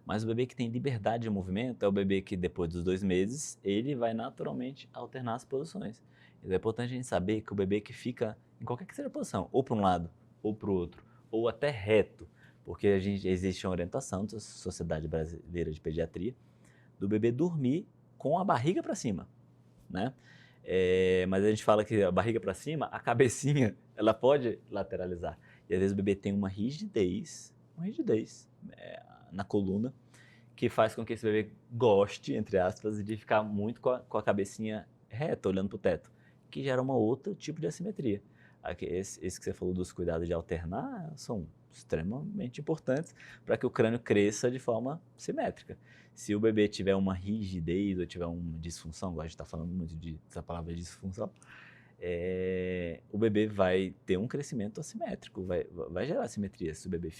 Mas o bebê que tem liberdade de movimento é o bebê que, depois dos 2 meses, ele vai naturalmente alternar as posições. Então é importante a gente saber que o bebê que fica em qualquer que seja a posição, ou para um lado, ou para o outro, ou até reto, porque existe uma orientação da Sociedade Brasileira de Pediatria, do bebê dormir com a barriga para cima, né? Mas a gente fala que a barriga para cima, a cabecinha, ela pode lateralizar. E às vezes o bebê tem uma rigidez na coluna, que faz com que esse bebê goste, entre aspas, de ficar muito com a cabecinha reta, olhando para o teto, que gera um outro tipo de assimetria. Esse que você falou dos cuidados de alternar são extremamente importantes para que o crânio cresça de forma simétrica. Se o bebê tiver uma rigidez ou tiver uma disfunção, agora a gente está falando muito dessa palavra disfunção, o bebê vai ter um crescimento assimétrico, vai gerar assimetria. Se o bebê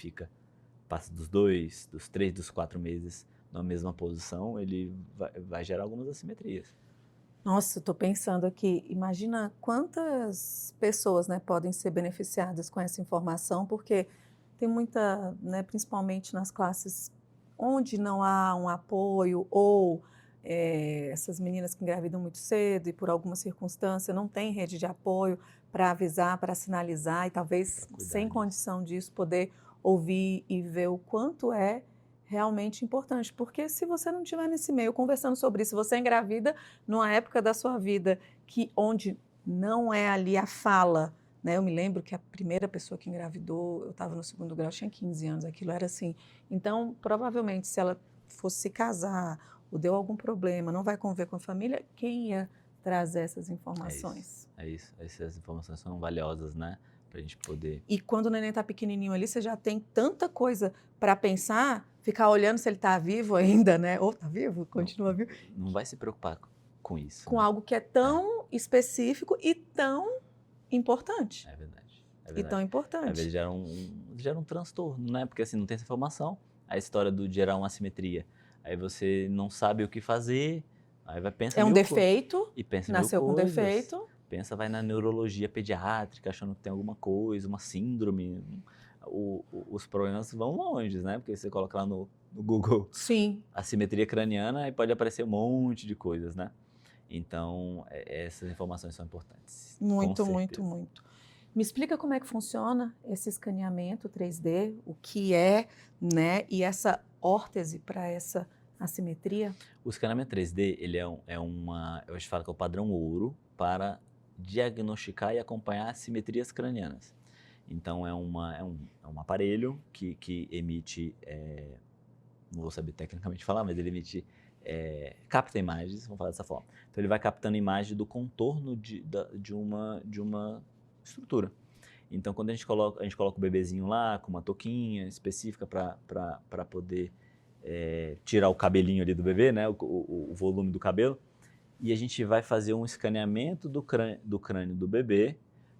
passa dos 2, dos 3, dos 4 meses na mesma posição, ele vai gerar algumas assimetrias. Nossa, estou pensando aqui, imagina quantas pessoas, né, podem ser beneficiadas com essa informação, porque tem muita, né, principalmente nas classes onde não há um apoio, ou essas meninas que engravidam muito cedo e por alguma circunstância não tem rede de apoio para avisar, para sinalizar, e talvez sem condição disso poder ouvir e ver o quanto é realmente importante, porque se você não estiver nesse meio conversando sobre isso, você engravida numa época da sua vida onde não é ali a fala, né? Eu me lembro que a primeira pessoa que engravidou, eu estava no 2º grau, tinha 15 anos, aquilo era assim. Então, provavelmente, se ela fosse se casar ou deu algum problema, não vai conviver com a família, quem ia trazer essas informações? É isso. Essas informações são valiosas, né? Para a gente poder... E quando o neném está pequenininho ali, você já tem tanta coisa para pensar, ficar olhando se ele está vivo ainda, né? Ou está vivo, continua vivo. Não vai se preocupar com isso. Com né? algo que é tão específico e tão importante. É verdade. E tão importante. Às vezes gera um transtorno, né? Porque assim, não tem essa informação, a história do gerar uma assimetria. Aí você não sabe o que fazer, aí vai pensar... É um defeito, e pensa nasceu com defeito. Vai na neurologia pediátrica, achando que tem alguma coisa, uma síndrome. Os problemas vão longe, né? Porque você coloca lá no Google Sim. assimetria craniana e pode aparecer um monte de coisas, né? Então, essas informações são importantes. Muito, muito, muito. Me explica como é que funciona esse escaneamento 3D, o que é, né? E essa órtese para essa assimetria? O escaneamento 3D, ele eu falo que é o padrão ouro para diagnosticar e acompanhar assimetrias cranianas. Então, é um aparelho que emite, não vou saber tecnicamente falar, mas ele emite, capta imagens, vamos falar dessa forma. Então, ele vai captando imagem do contorno de uma estrutura. Então, quando a gente coloca o bebezinho lá com uma touquinha específica para poder tirar o cabelinho ali do bebê, né, o volume do cabelo, e a gente vai fazer um escaneamento do crânio do bebê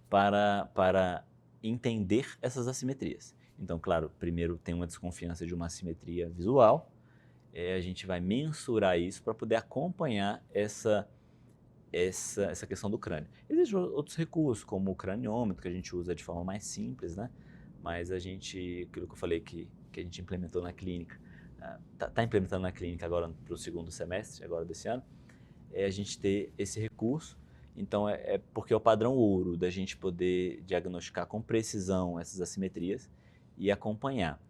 para entender essas assimetrias. Então, claro, primeiro tem uma desconfiança de uma assimetria visual, a gente vai mensurar isso para poder acompanhar essa questão do crânio. Existem outros recursos, como o craniômetro, que a gente usa de forma mais simples, né? Mas aquilo que eu falei que a gente implementou na clínica, está implementando na clínica agora para o 2º semestre, agora desse ano, a gente ter esse recurso. Então, porque é o padrão ouro da gente poder diagnosticar com precisão essas assimetrias e acompanhar.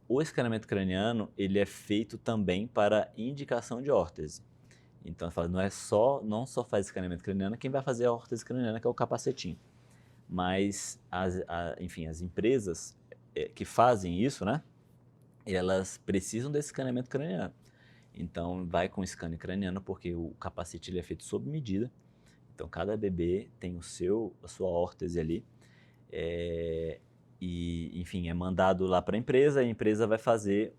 O escaneamento craniano, ele é feito também para indicação de órtese. Então, fala, não só faz escaneamento craniano, quem vai fazer a órtese craniana, que é o capacetinho. Mas, enfim, as empresas que fazem isso, né, elas precisam desse escaneamento craniano. Então, vai com scanner craniano, porque o capacete ele é feito sob medida. Então, cada bebê tem a sua órtese ali. E, enfim, é mandado lá para a empresa vai fazer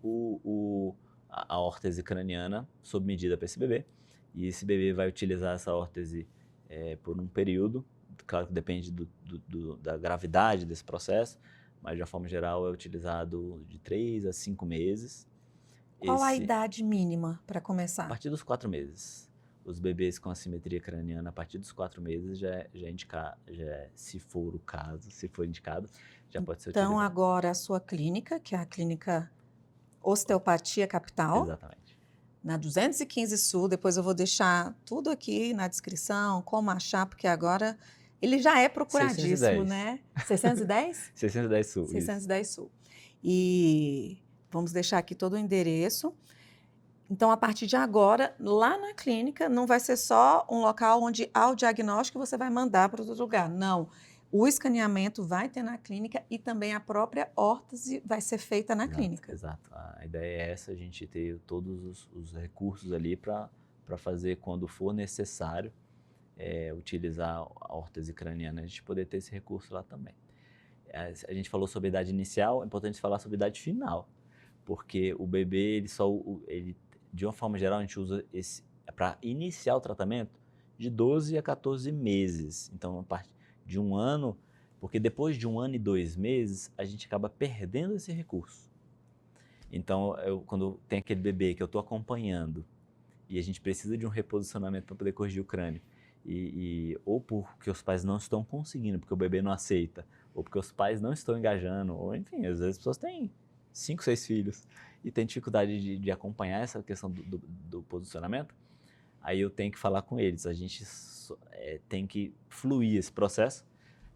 a órtese craniana sob medida para esse bebê. E esse bebê vai utilizar essa órtese por um período, claro que depende da gravidade desse processo, mas de uma forma geral é utilizado de 3 a 5 meses. Qual a idade mínima para A começar? partir dos 4 meses. Os bebês com assimetria craniana, a partir dos 4 meses, se for o caso, se for indicado, já pode ser Então, utilizado. agora a sua clínica, que é a clínica Osteopatia Capital, Exatamente. na 215 Sul, depois eu vou deixar tudo aqui na descrição, como achar, porque agora ele já é procuradíssimo, 610. né? 610? 610 Sul, isso. 610 Sul. E vamos deixar aqui todo o endereço. Então, a partir de agora, lá na clínica, não vai ser só um local onde há o diagnóstico e você vai mandar para outro lugar. Não. O escaneamento vai ter na clínica e também a própria órtese vai ser feita na clínica. Exato. A ideia é essa, a gente ter todos os recursos ali para fazer, quando for necessário, utilizar a órtese craniana, a gente poder ter esse recurso lá também. A gente falou sobre a idade inicial, é importante falar sobre a idade final, porque o bebê, ele de uma forma geral, a gente usa para iniciar o tratamento de 12 a 14 meses. Então, a partir de um ano, porque depois de 1 ano e 2 meses, a gente acaba perdendo esse recurso. Então, quando tem aquele bebê que eu estou acompanhando e a gente precisa de um reposicionamento para poder corrigir o crânio, ou porque os pais não estão conseguindo, porque o bebê não aceita, ou porque os pais não estão engajando, ou enfim, às vezes as pessoas têm 5, 6 filhos e tem dificuldade de acompanhar essa questão do posicionamento, aí eu tenho que falar com eles, a gente tem que fluir esse processo,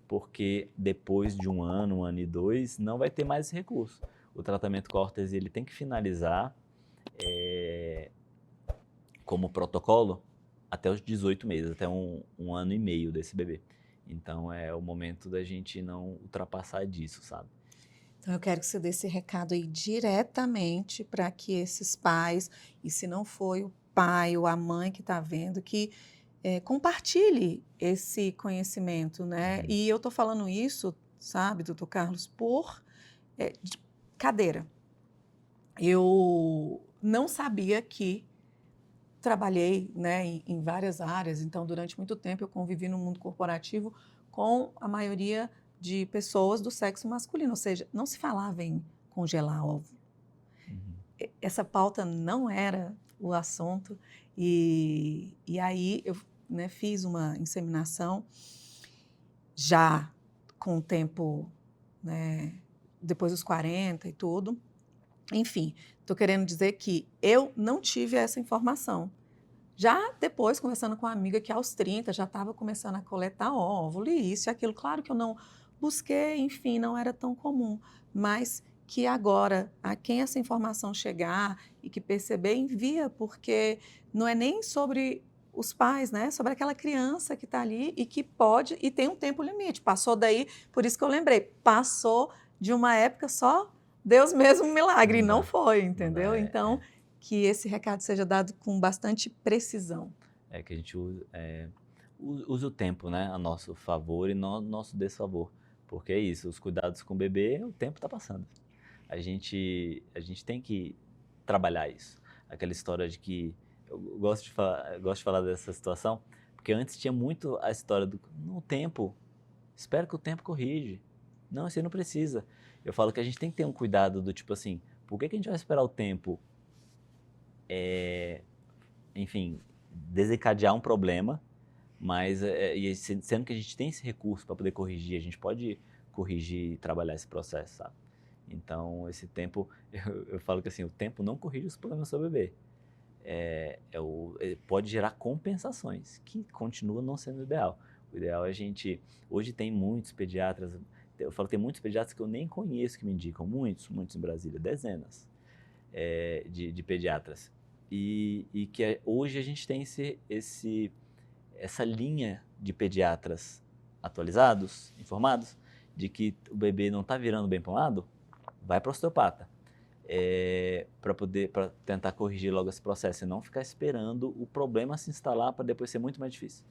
porque depois de 1 ano e 2, não vai ter mais esse recurso. O tratamento com a órtese ele tem que finalizar como protocolo até os 18 meses, até um ano e meio desse bebê. Então é o momento da gente não ultrapassar disso, sabe? Então, eu quero que você dê esse recado aí diretamente para que esses pais, e se não foi o pai ou a mãe que está vendo, que compartilhe esse conhecimento, né? Uhum. E eu estou falando isso, sabe, doutor Carlos, por de cadeira. Eu não sabia que trabalhei, né, em várias áreas, então durante muito tempo eu convivi no mundo corporativo com a maioria de pessoas do sexo masculino, ou seja, não se falava em congelar óvulo. Uhum. Essa pauta não era o assunto e aí eu, né, fiz uma inseminação já com o tempo, né, depois dos 40 e tudo. Enfim, estou querendo dizer que eu não tive essa informação. Já depois, conversando com uma amiga que aos 30 já estava começando a coletar óvulo e isso e aquilo. Claro que eu não busquei, enfim, não era tão comum, mas que agora, a quem essa informação chegar e que perceber, envia, porque não é nem sobre os pais, né? Sobre aquela criança que está ali e que pode, e tem um tempo limite. Passou daí, por isso que eu lembrei, passou de uma época só Deus mesmo um milagre, e não foi, entendeu? Então, que esse recado seja dado com bastante precisão. Que a gente use o tempo, né, a nosso favor e nosso desfavor, porque é isso, os cuidados com o bebê, o tempo está passando. A gente tem que trabalhar isso. Aquela história de que eu gosto de falar dessa situação, porque antes tinha muito a história no tempo, espera que o tempo corrige. Não, você não precisa. Eu falo que a gente tem que ter um cuidado do tipo assim, por que a gente vai esperar o tempo, enfim, desencadear um problema, mas sendo que a gente tem esse recurso para poder corrigir, a gente pode corrigir e trabalhar esse processo, sabe? Então, esse tempo, eu falo que assim, o tempo não corrige os problemas do seu bebê. Pode gerar compensações, que continua não sendo o ideal. O ideal é a gente... Hoje tem muitos pediatras, eu falo que tem muitos pediatras que eu nem conheço que me indicam, muitos em Brasília, dezenas de pediatras. e que hoje a gente tem essa linha de pediatras atualizados, informados, de que o bebê não está virando bem para um lado, vai para o osteopata. Para tentar corrigir logo esse processo e não ficar esperando o problema se instalar para depois ser muito mais difícil.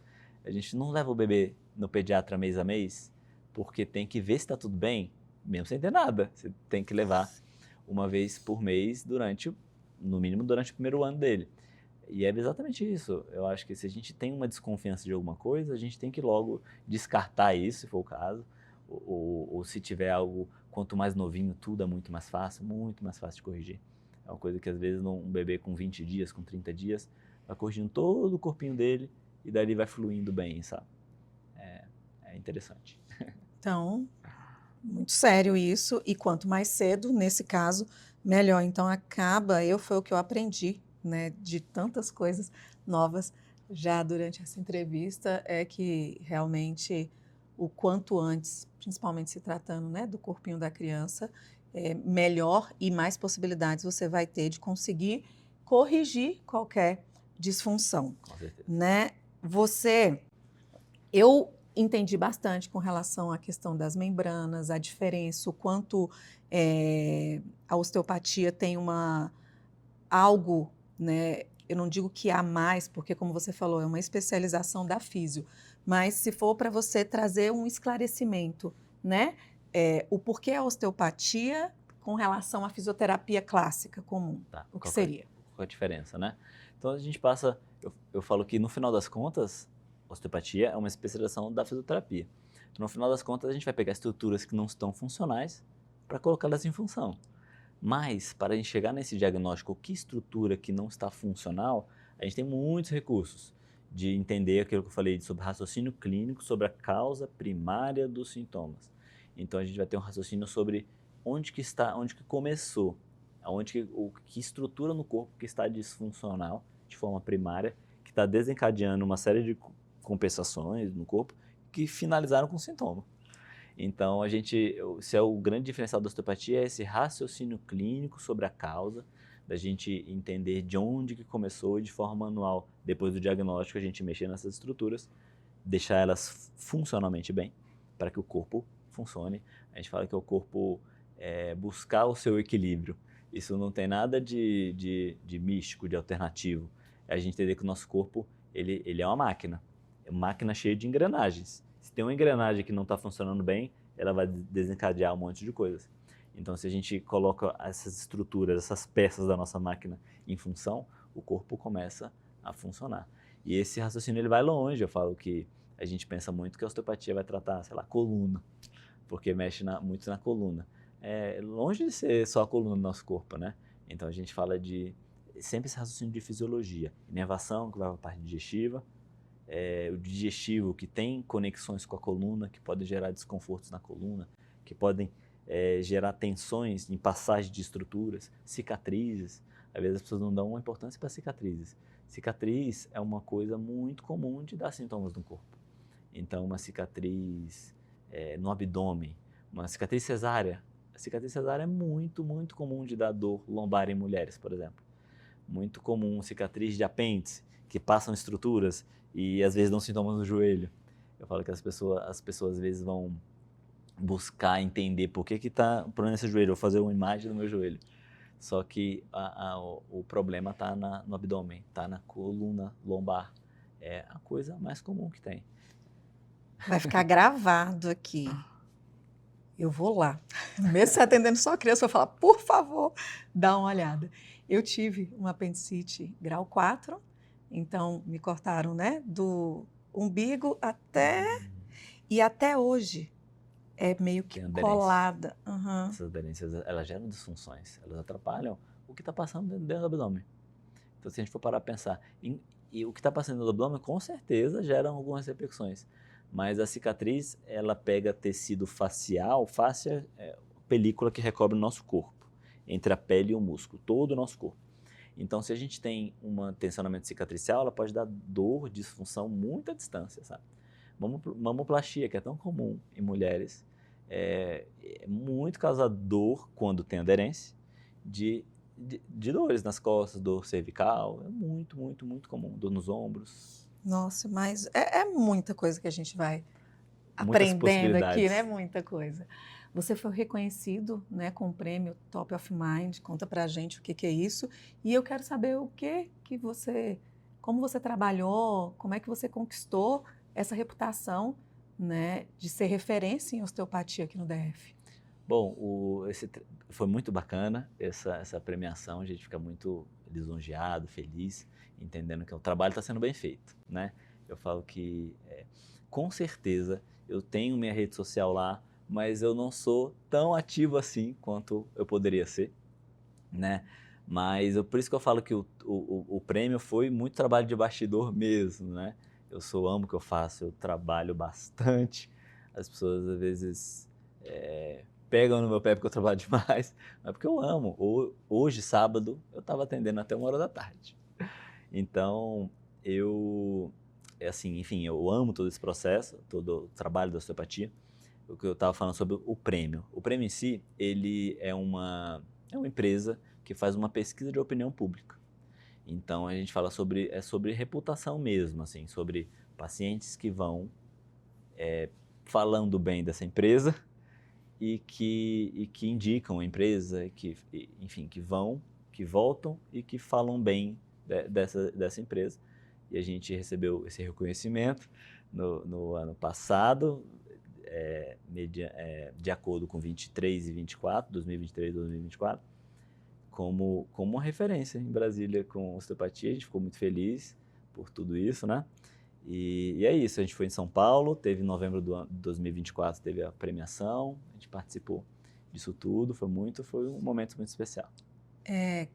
A gente não leva o bebê no pediatra mês a mês porque tem que ver se está tudo bem, mesmo sem ter nada. Você tem que levar uma vez por mês no mínimo durante o primeiro ano dele. E é exatamente isso. Eu acho que se a gente tem uma desconfiança de alguma coisa, a gente tem que logo descartar isso, se for o caso, ou se tiver algo, quanto mais novinho, tudo é muito mais fácil de corrigir. É uma coisa que às vezes um bebê com 20 dias, com 30 dias, vai corrigindo todo o corpinho dele e daí vai fluindo bem, sabe? É interessante. Então, muito sério isso, e quanto mais cedo, nesse caso, melhor. Então, foi o que eu aprendi, né, de tantas coisas novas já durante essa entrevista, é que realmente o quanto antes, principalmente se tratando, né, do corpinho da criança, melhor e mais possibilidades você vai ter de conseguir corrigir qualquer disfunção, Com certeza. né? Eu entendi bastante com relação à questão das membranas, a diferença, o quanto a osteopatia tem algo, né? Eu não digo que há mais, porque como você falou, é uma especialização da físio, mas se for para você trazer um esclarecimento, né? O porquê a osteopatia com relação à fisioterapia clássica comum, Tá, o que seria? qual a diferença, né? Então a gente passa, eu falo que no final das contas, osteopatia é uma especialização da fisioterapia. Então, no final das contas, a gente vai pegar estruturas que não estão funcionais para colocá-las em função. Mas, para a gente chegar nesse diagnóstico, que estrutura que não está funcional, a gente tem muitos recursos de entender aquilo que eu falei sobre raciocínio clínico, sobre a causa primária dos sintomas. Então, a gente vai ter um raciocínio sobre onde que começou, que estrutura no corpo que está disfuncional de forma primária, que está desencadeando uma série de compensações no corpo que finalizaram com sintoma. Então, se é o grande diferencial da osteopatia é esse raciocínio clínico sobre a causa, da gente entender de onde que começou e de forma manual, depois do diagnóstico, a gente mexer nessas estruturas, deixar elas funcionalmente bem, para que o corpo funcione. A gente fala que o corpo buscar o seu equilíbrio. Isso não tem nada de místico, de alternativo. É a gente entender que o nosso corpo ele é uma máquina cheia de engrenagens. Se tem uma engrenagem que não está funcionando bem, ela vai desencadear um monte de coisas. Então, se a gente coloca essas estruturas, essas peças da nossa máquina em função, o corpo começa a funcionar. E esse raciocínio ele vai longe. Eu falo que a gente pensa muito que a osteopatia vai tratar, sei lá, coluna, porque mexe muito na coluna. Longe de ser só a coluna do nosso corpo, né? Então, a gente fala sempre esse raciocínio de fisiologia. Inervação, que vai para a parte digestiva, o digestivo, que tem conexões com a coluna, que podem gerar desconfortos na coluna, que podem gerar tensões em passagem de estruturas, cicatrizes. Às vezes as pessoas não dão uma importância para cicatrizes. Cicatriz é uma coisa muito comum de dar sintomas no corpo. Então, uma cicatriz no abdômen, uma cicatriz cesárea. A cicatriz cesárea é muito, muito comum de dar dor lombar em mulheres, por exemplo. Muito comum cicatriz de apêndice, que passam estruturas e às vezes dão sintomas no joelho. Eu falo que as pessoas às vezes vão buscar entender por que está o problema nesse joelho, eu vou fazer uma imagem do meu joelho. Só que o problema está no abdômen, está na coluna lombar. É a coisa mais comum que tem. Vai ficar gravado aqui. Eu vou lá. Mesmo se atendendo só a criança, eu vou falar, por favor, dá uma olhada. Eu tive uma apendicite grau 4, então me cortaram, né, do umbigo e até hoje é meio que Tem aderência. colada. Uhum. Essas aderências, elas geram disfunções, elas atrapalham o que está passando dentro do abdômen. Então, se a gente for parar para pensar, e o que está passando dentro do abdômen, com certeza gera algumas repercussões. Mas a cicatriz, ela pega tecido facial, fáscia, película que recobre o nosso corpo, entre a pele e o músculo, todo o nosso corpo. Então, se a gente tem um tensionamento cicatricial, ela pode dar dor, disfunção, muita distância, sabe? Mamoplastia, que é tão comum em mulheres, é muito causador, quando tem aderência, de de dores nas costas, dor cervical, é muito, muito, muito comum, dor nos ombros, Nossa, mas é muita coisa que a gente vai muitas aprendendo aqui, né? possibilidades. Muita coisa. Você foi reconhecido, né, com o prêmio Top of Mind. Conta pra gente o que que é isso. E eu quero saber o que você, como você trabalhou, como é que você conquistou essa reputação, né, de ser referência em osteopatia aqui no DF. Bom, foi muito bacana essa premiação, a gente fica muito lisonjeado, feliz, entendendo que o trabalho está sendo bem feito, né? Eu falo que, com certeza, eu tenho minha rede social lá, mas eu não sou tão ativo assim quanto eu poderia ser, né? Mas por isso que eu falo que o prêmio foi muito trabalho de bastidor mesmo, né? Amo o que eu faço, eu trabalho bastante. As pessoas às vezes pegam no meu pé porque eu trabalho demais, mas porque eu amo. Hoje, sábado, eu estava atendendo até 1 hora da tarde. Então, eu, assim, enfim, eu amo todo esse processo, todo o trabalho da osteopatia. O que eu estava falando sobre o prêmio. O prêmio em si, ele é uma empresa que faz uma pesquisa de opinião pública. Então a gente fala sobre reputação mesmo, assim, sobre pacientes que vão falando bem dessa empresa e que indicam a empresa, enfim, que voltam e que falam bem dessa empresa. E a gente recebeu esse reconhecimento no ano passado, de acordo com 23 e 24, 2023 e 2024, como uma referência em Brasília com osteopatia. A gente ficou muito feliz por tudo isso, né? E é isso, a gente foi em São Paulo, teve em novembro de 2024, teve a premiação, a gente participou disso tudo, foi um momento muito especial. É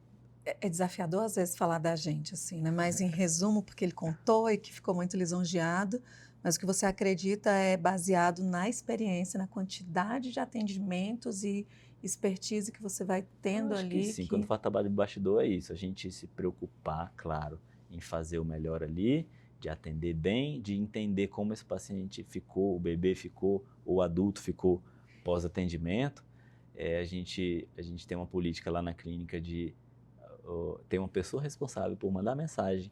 desafiador às vezes falar da gente assim, né? Mas em resumo, porque ele contou e que ficou muito lisonjeado, mas o que você acredita é baseado na experiência, na quantidade de atendimentos e expertise que você vai Eu tendo acho que ali. sim, quando fala trabalho de bastidor é isso, a gente se preocupar, claro, em fazer o melhor ali, de atender bem, de entender como esse paciente ficou, o bebê ficou, ou o adulto ficou pós-atendimento. A gente tem uma política lá na clínica de ter uma pessoa responsável por mandar mensagem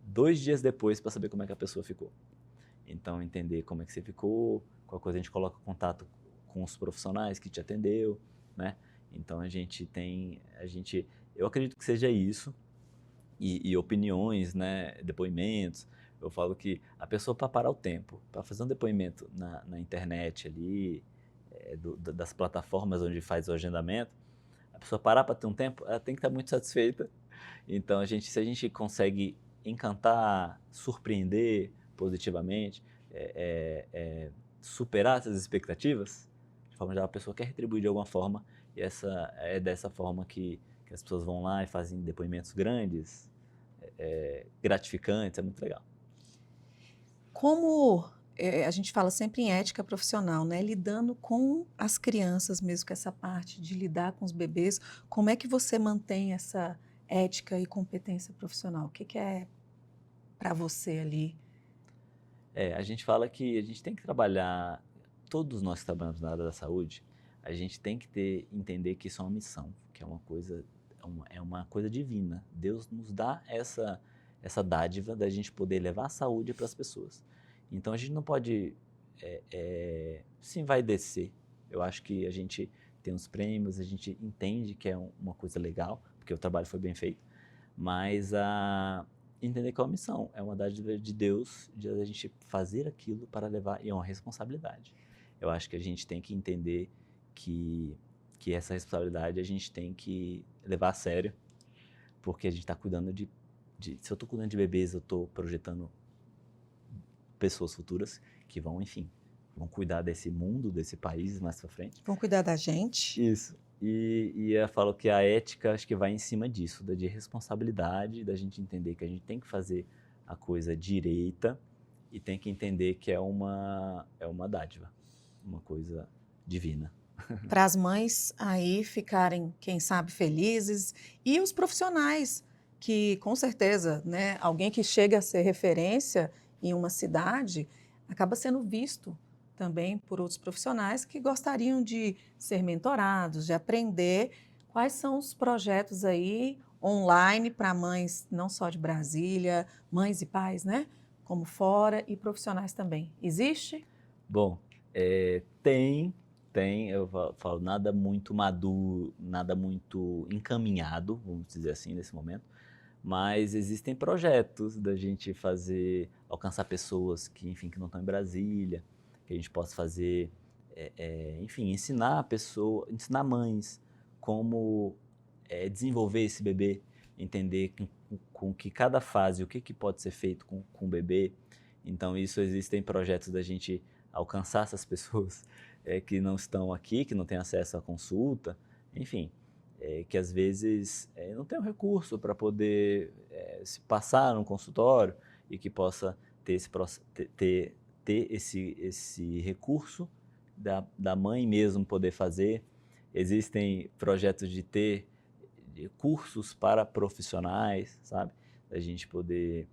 2 dias depois para saber como é que a pessoa ficou. Então, entender como é que você ficou, qualquer coisa a gente coloca contato com os profissionais que te atendeu, né? Então, eu acredito que seja isso, e opiniões, né, depoimentos. Eu falo que a pessoa, para parar o tempo, para fazer um depoimento na internet ali, das plataformas onde faz o agendamento, a pessoa parar para ter um tempo, ela tem que estar muito satisfeita. Então, se a gente consegue encantar, surpreender positivamente, superar essas expectativas, de forma geral, a pessoa quer retribuir de alguma forma, e é dessa forma que as pessoas vão lá e fazem depoimentos grandes, gratificantes, é muito legal. Como a gente fala sempre em ética profissional, né? Lidando com as crianças mesmo, com essa parte de lidar com os bebês, como é que você mantém essa ética e competência profissional? O que é para você ali? A gente fala que a gente tem que trabalhar, todos nós que trabalhamos na área da saúde, a gente tem que entender que isso é uma missão, que é uma coisa divina. Deus nos dá essa dádiva da gente poder levar a saúde para as pessoas. Então a gente não pode se envaidecer. Eu acho que a gente tem os prêmios, a gente entende que é uma coisa legal, porque o trabalho foi bem feito, mas entender que é uma missão, é uma dádiva de Deus, de a gente fazer aquilo para levar, e é uma responsabilidade. Eu acho que a gente tem que entender que essa responsabilidade a gente tem que levar a sério, porque a gente está cuidando se eu estou cuidando de bebês, eu estou projetando pessoas futuras que vão, enfim, vão cuidar desse mundo, desse país mais para frente. Vão cuidar da gente? Isso. E eu falo que a ética acho que vai em cima disso, de responsabilidade, da gente entender que a gente tem que fazer a coisa direita e tem que entender que é uma dádiva, uma coisa divina. Para as mães aí ficarem, quem sabe, felizes, e os profissionais, que com certeza, né, alguém que chega a ser referência em uma cidade acaba sendo visto também por outros profissionais que gostariam de ser mentorados, de aprender Quais são os projetos aí online para mães não só de Brasília, mães e pais, né? Como fora e profissionais também. Existe? Bom, tem, eu falo, nada muito maduro, nada muito encaminhado, vamos dizer assim, nesse momento, mas existem projetos da gente fazer, alcançar pessoas que, enfim, que não estão em Brasília, que a gente possa fazer, enfim, ensinar a pessoa, ensinar mães como desenvolver esse bebê, entender com que cada fase, o que, que pode ser feito com o bebê. Então, isso existem projetos da gente alcançar essas pessoas que não estão aqui, que não têm acesso à consulta, enfim, que às vezes não tem o recurso para poder se passar no consultório e que possa ter esse recurso da mãe mesmo poder fazer. Existem projetos de ter cursos para profissionais, sabe? Da gente poder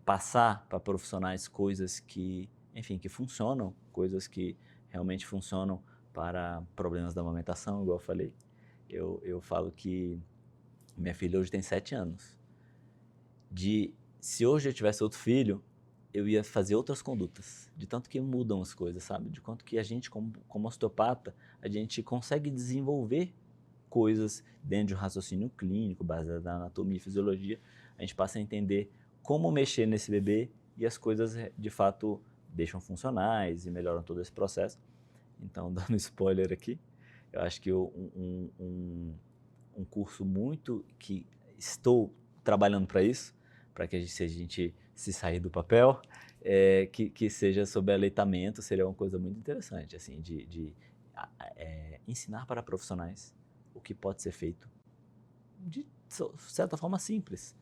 passar para profissionais coisas que, enfim, que funcionam, coisas que realmente funcionam para problemas da amamentação, igual eu falei. Eu falo que minha filha hoje tem 7 anos. Se hoje eu tivesse outro filho, eu ia fazer outras condutas, de tanto que mudam as coisas, sabe? De quanto que a gente, como osteopata, a gente consegue desenvolver coisas dentro de um raciocínio clínico, baseado na anatomia e fisiologia. A gente passa a entender como mexer nesse bebê e as coisas, de fato, deixam funcionais e melhoram todo esse processo. Então, dando spoiler aqui, eu acho que um curso muito que estou trabalhando para isso, para que se a gente se sair do papel, que seja sobre aleitamento, seria uma coisa muito interessante, assim, de ensinar para profissionais o que pode ser feito de certa forma simples,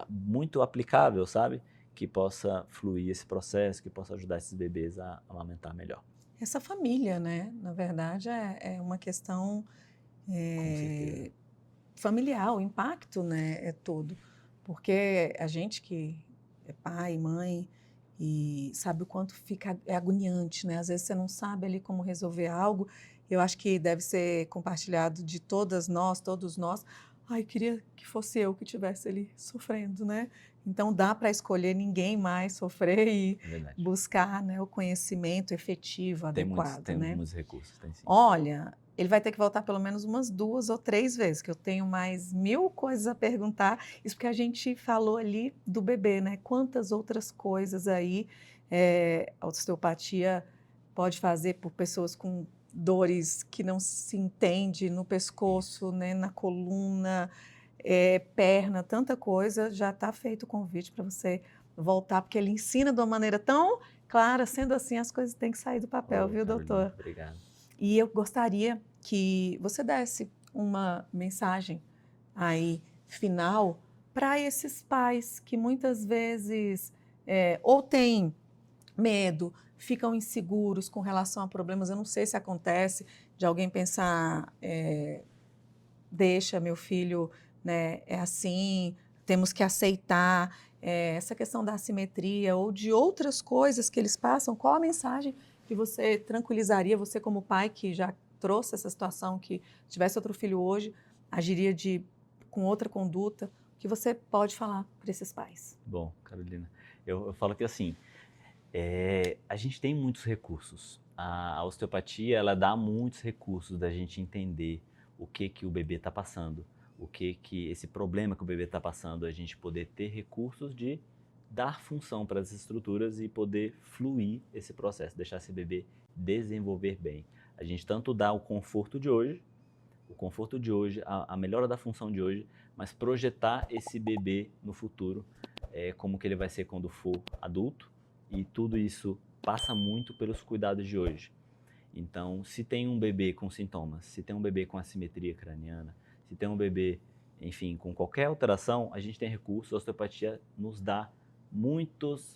muito aplicável, sabe? Que possa fluir esse processo, que possa ajudar esses bebês a amamentar melhor. Essa família, né? Na verdade, é uma questão Com certeza. familiar, o impacto, né, é todo. Porque a gente que é pai, mãe, e sabe o quanto fica agoniante, né? Às vezes você não sabe ali como resolver algo. Eu acho que deve ser compartilhado de todas nós, todos nós. Ai, queria que fosse eu que estivesse ali sofrendo, né? Então dá para escolher ninguém mais sofrer e É verdade. buscar, né, o conhecimento efetivo, adequado, Tem né? muitos recursos, tem sim. Olha, ele vai ter que voltar pelo menos umas 2 ou 3 vezes, que eu tenho mais 1000 coisas a perguntar. Isso porque a gente falou ali do bebê, né? Quantas outras coisas aí a osteopatia pode fazer por pessoas com dores que não se entende no pescoço, Isso. né, na coluna, perna, tanta coisa. Já está feito o convite para você voltar, porque ele ensina de uma maneira tão clara. Sendo assim, as coisas têm que sair do papel, Ô, viu, Carolina, doutor? obrigado. E eu gostaria que você desse uma mensagem aí final para esses pais que muitas vezes ou têm medo, ficam inseguros com relação a problemas. Eu não sei se acontece de alguém pensar, deixa meu filho, né, é assim, temos que aceitar essa questão da assimetria ou de outras coisas que eles passam. Qual a mensagem que você tranquilizaria, você como pai que já trouxe essa situação, que tivesse outro filho hoje, agiria com outra conduta, o que você pode falar para esses pais? Bom, Carolina, eu falo que assim, a gente tem muitos recursos. A osteopatia, ela dá muitos recursos da gente entender o que o bebê está passando, o que esse problema que o bebê está passando, a gente poder ter recursos de dar função para as estruturas e poder fluir esse processo, deixar esse bebê desenvolver bem. A gente tanto dá o conforto de hoje, a melhora da função de hoje, mas projetar esse bebê no futuro, como que ele vai ser quando for adulto, e tudo isso passa muito pelos cuidados de hoje. Então, se tem um bebê com sintomas, se tem um bebê com assimetria craniana, se tem um bebê, enfim, com qualquer alteração, a gente tem recursos, a osteopatia nos dá muitos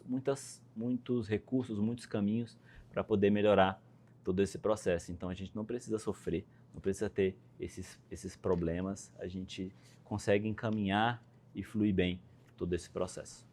recursos, muitos caminhos para poder melhorar todo esse processo. Então, a gente não precisa sofrer, não precisa ter esses problemas, a gente consegue encaminhar e fluir bem todo esse processo.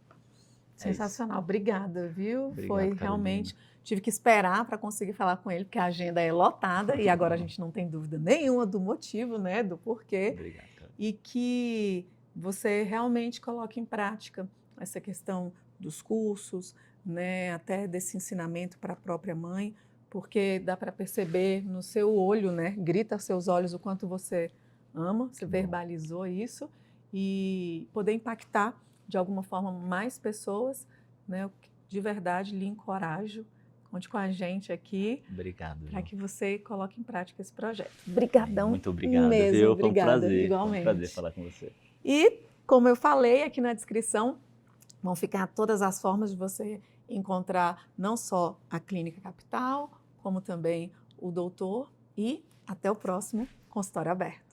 Sensacional, obrigada, viu? Obrigado, Foi Carolina. realmente, tive que esperar para conseguir falar com ele, porque a agenda é lotada e agora a gente não tem dúvida nenhuma do motivo, né, do porquê, Obrigado, Carolina. e que você realmente coloque em prática essa questão dos cursos, né, até desse ensinamento para a própria mãe, porque dá para perceber no seu olho, né, grita aos seus olhos o quanto você ama, você Que bom. verbalizou isso, e poder impactar de alguma forma mais pessoas, né, eu de verdade lhe encorajo, conte com a gente aqui Obrigado, para viu? que você coloque em prática esse projeto. Obrigadão Muito obrigado, mesmo, viu? obrigada, Foi um igualmente. prazer falar com você. E, como eu falei aqui na descrição, vão ficar todas as formas de você encontrar não só a Clínica Capital, como também o doutor, e até o próximo Consultório Aberto.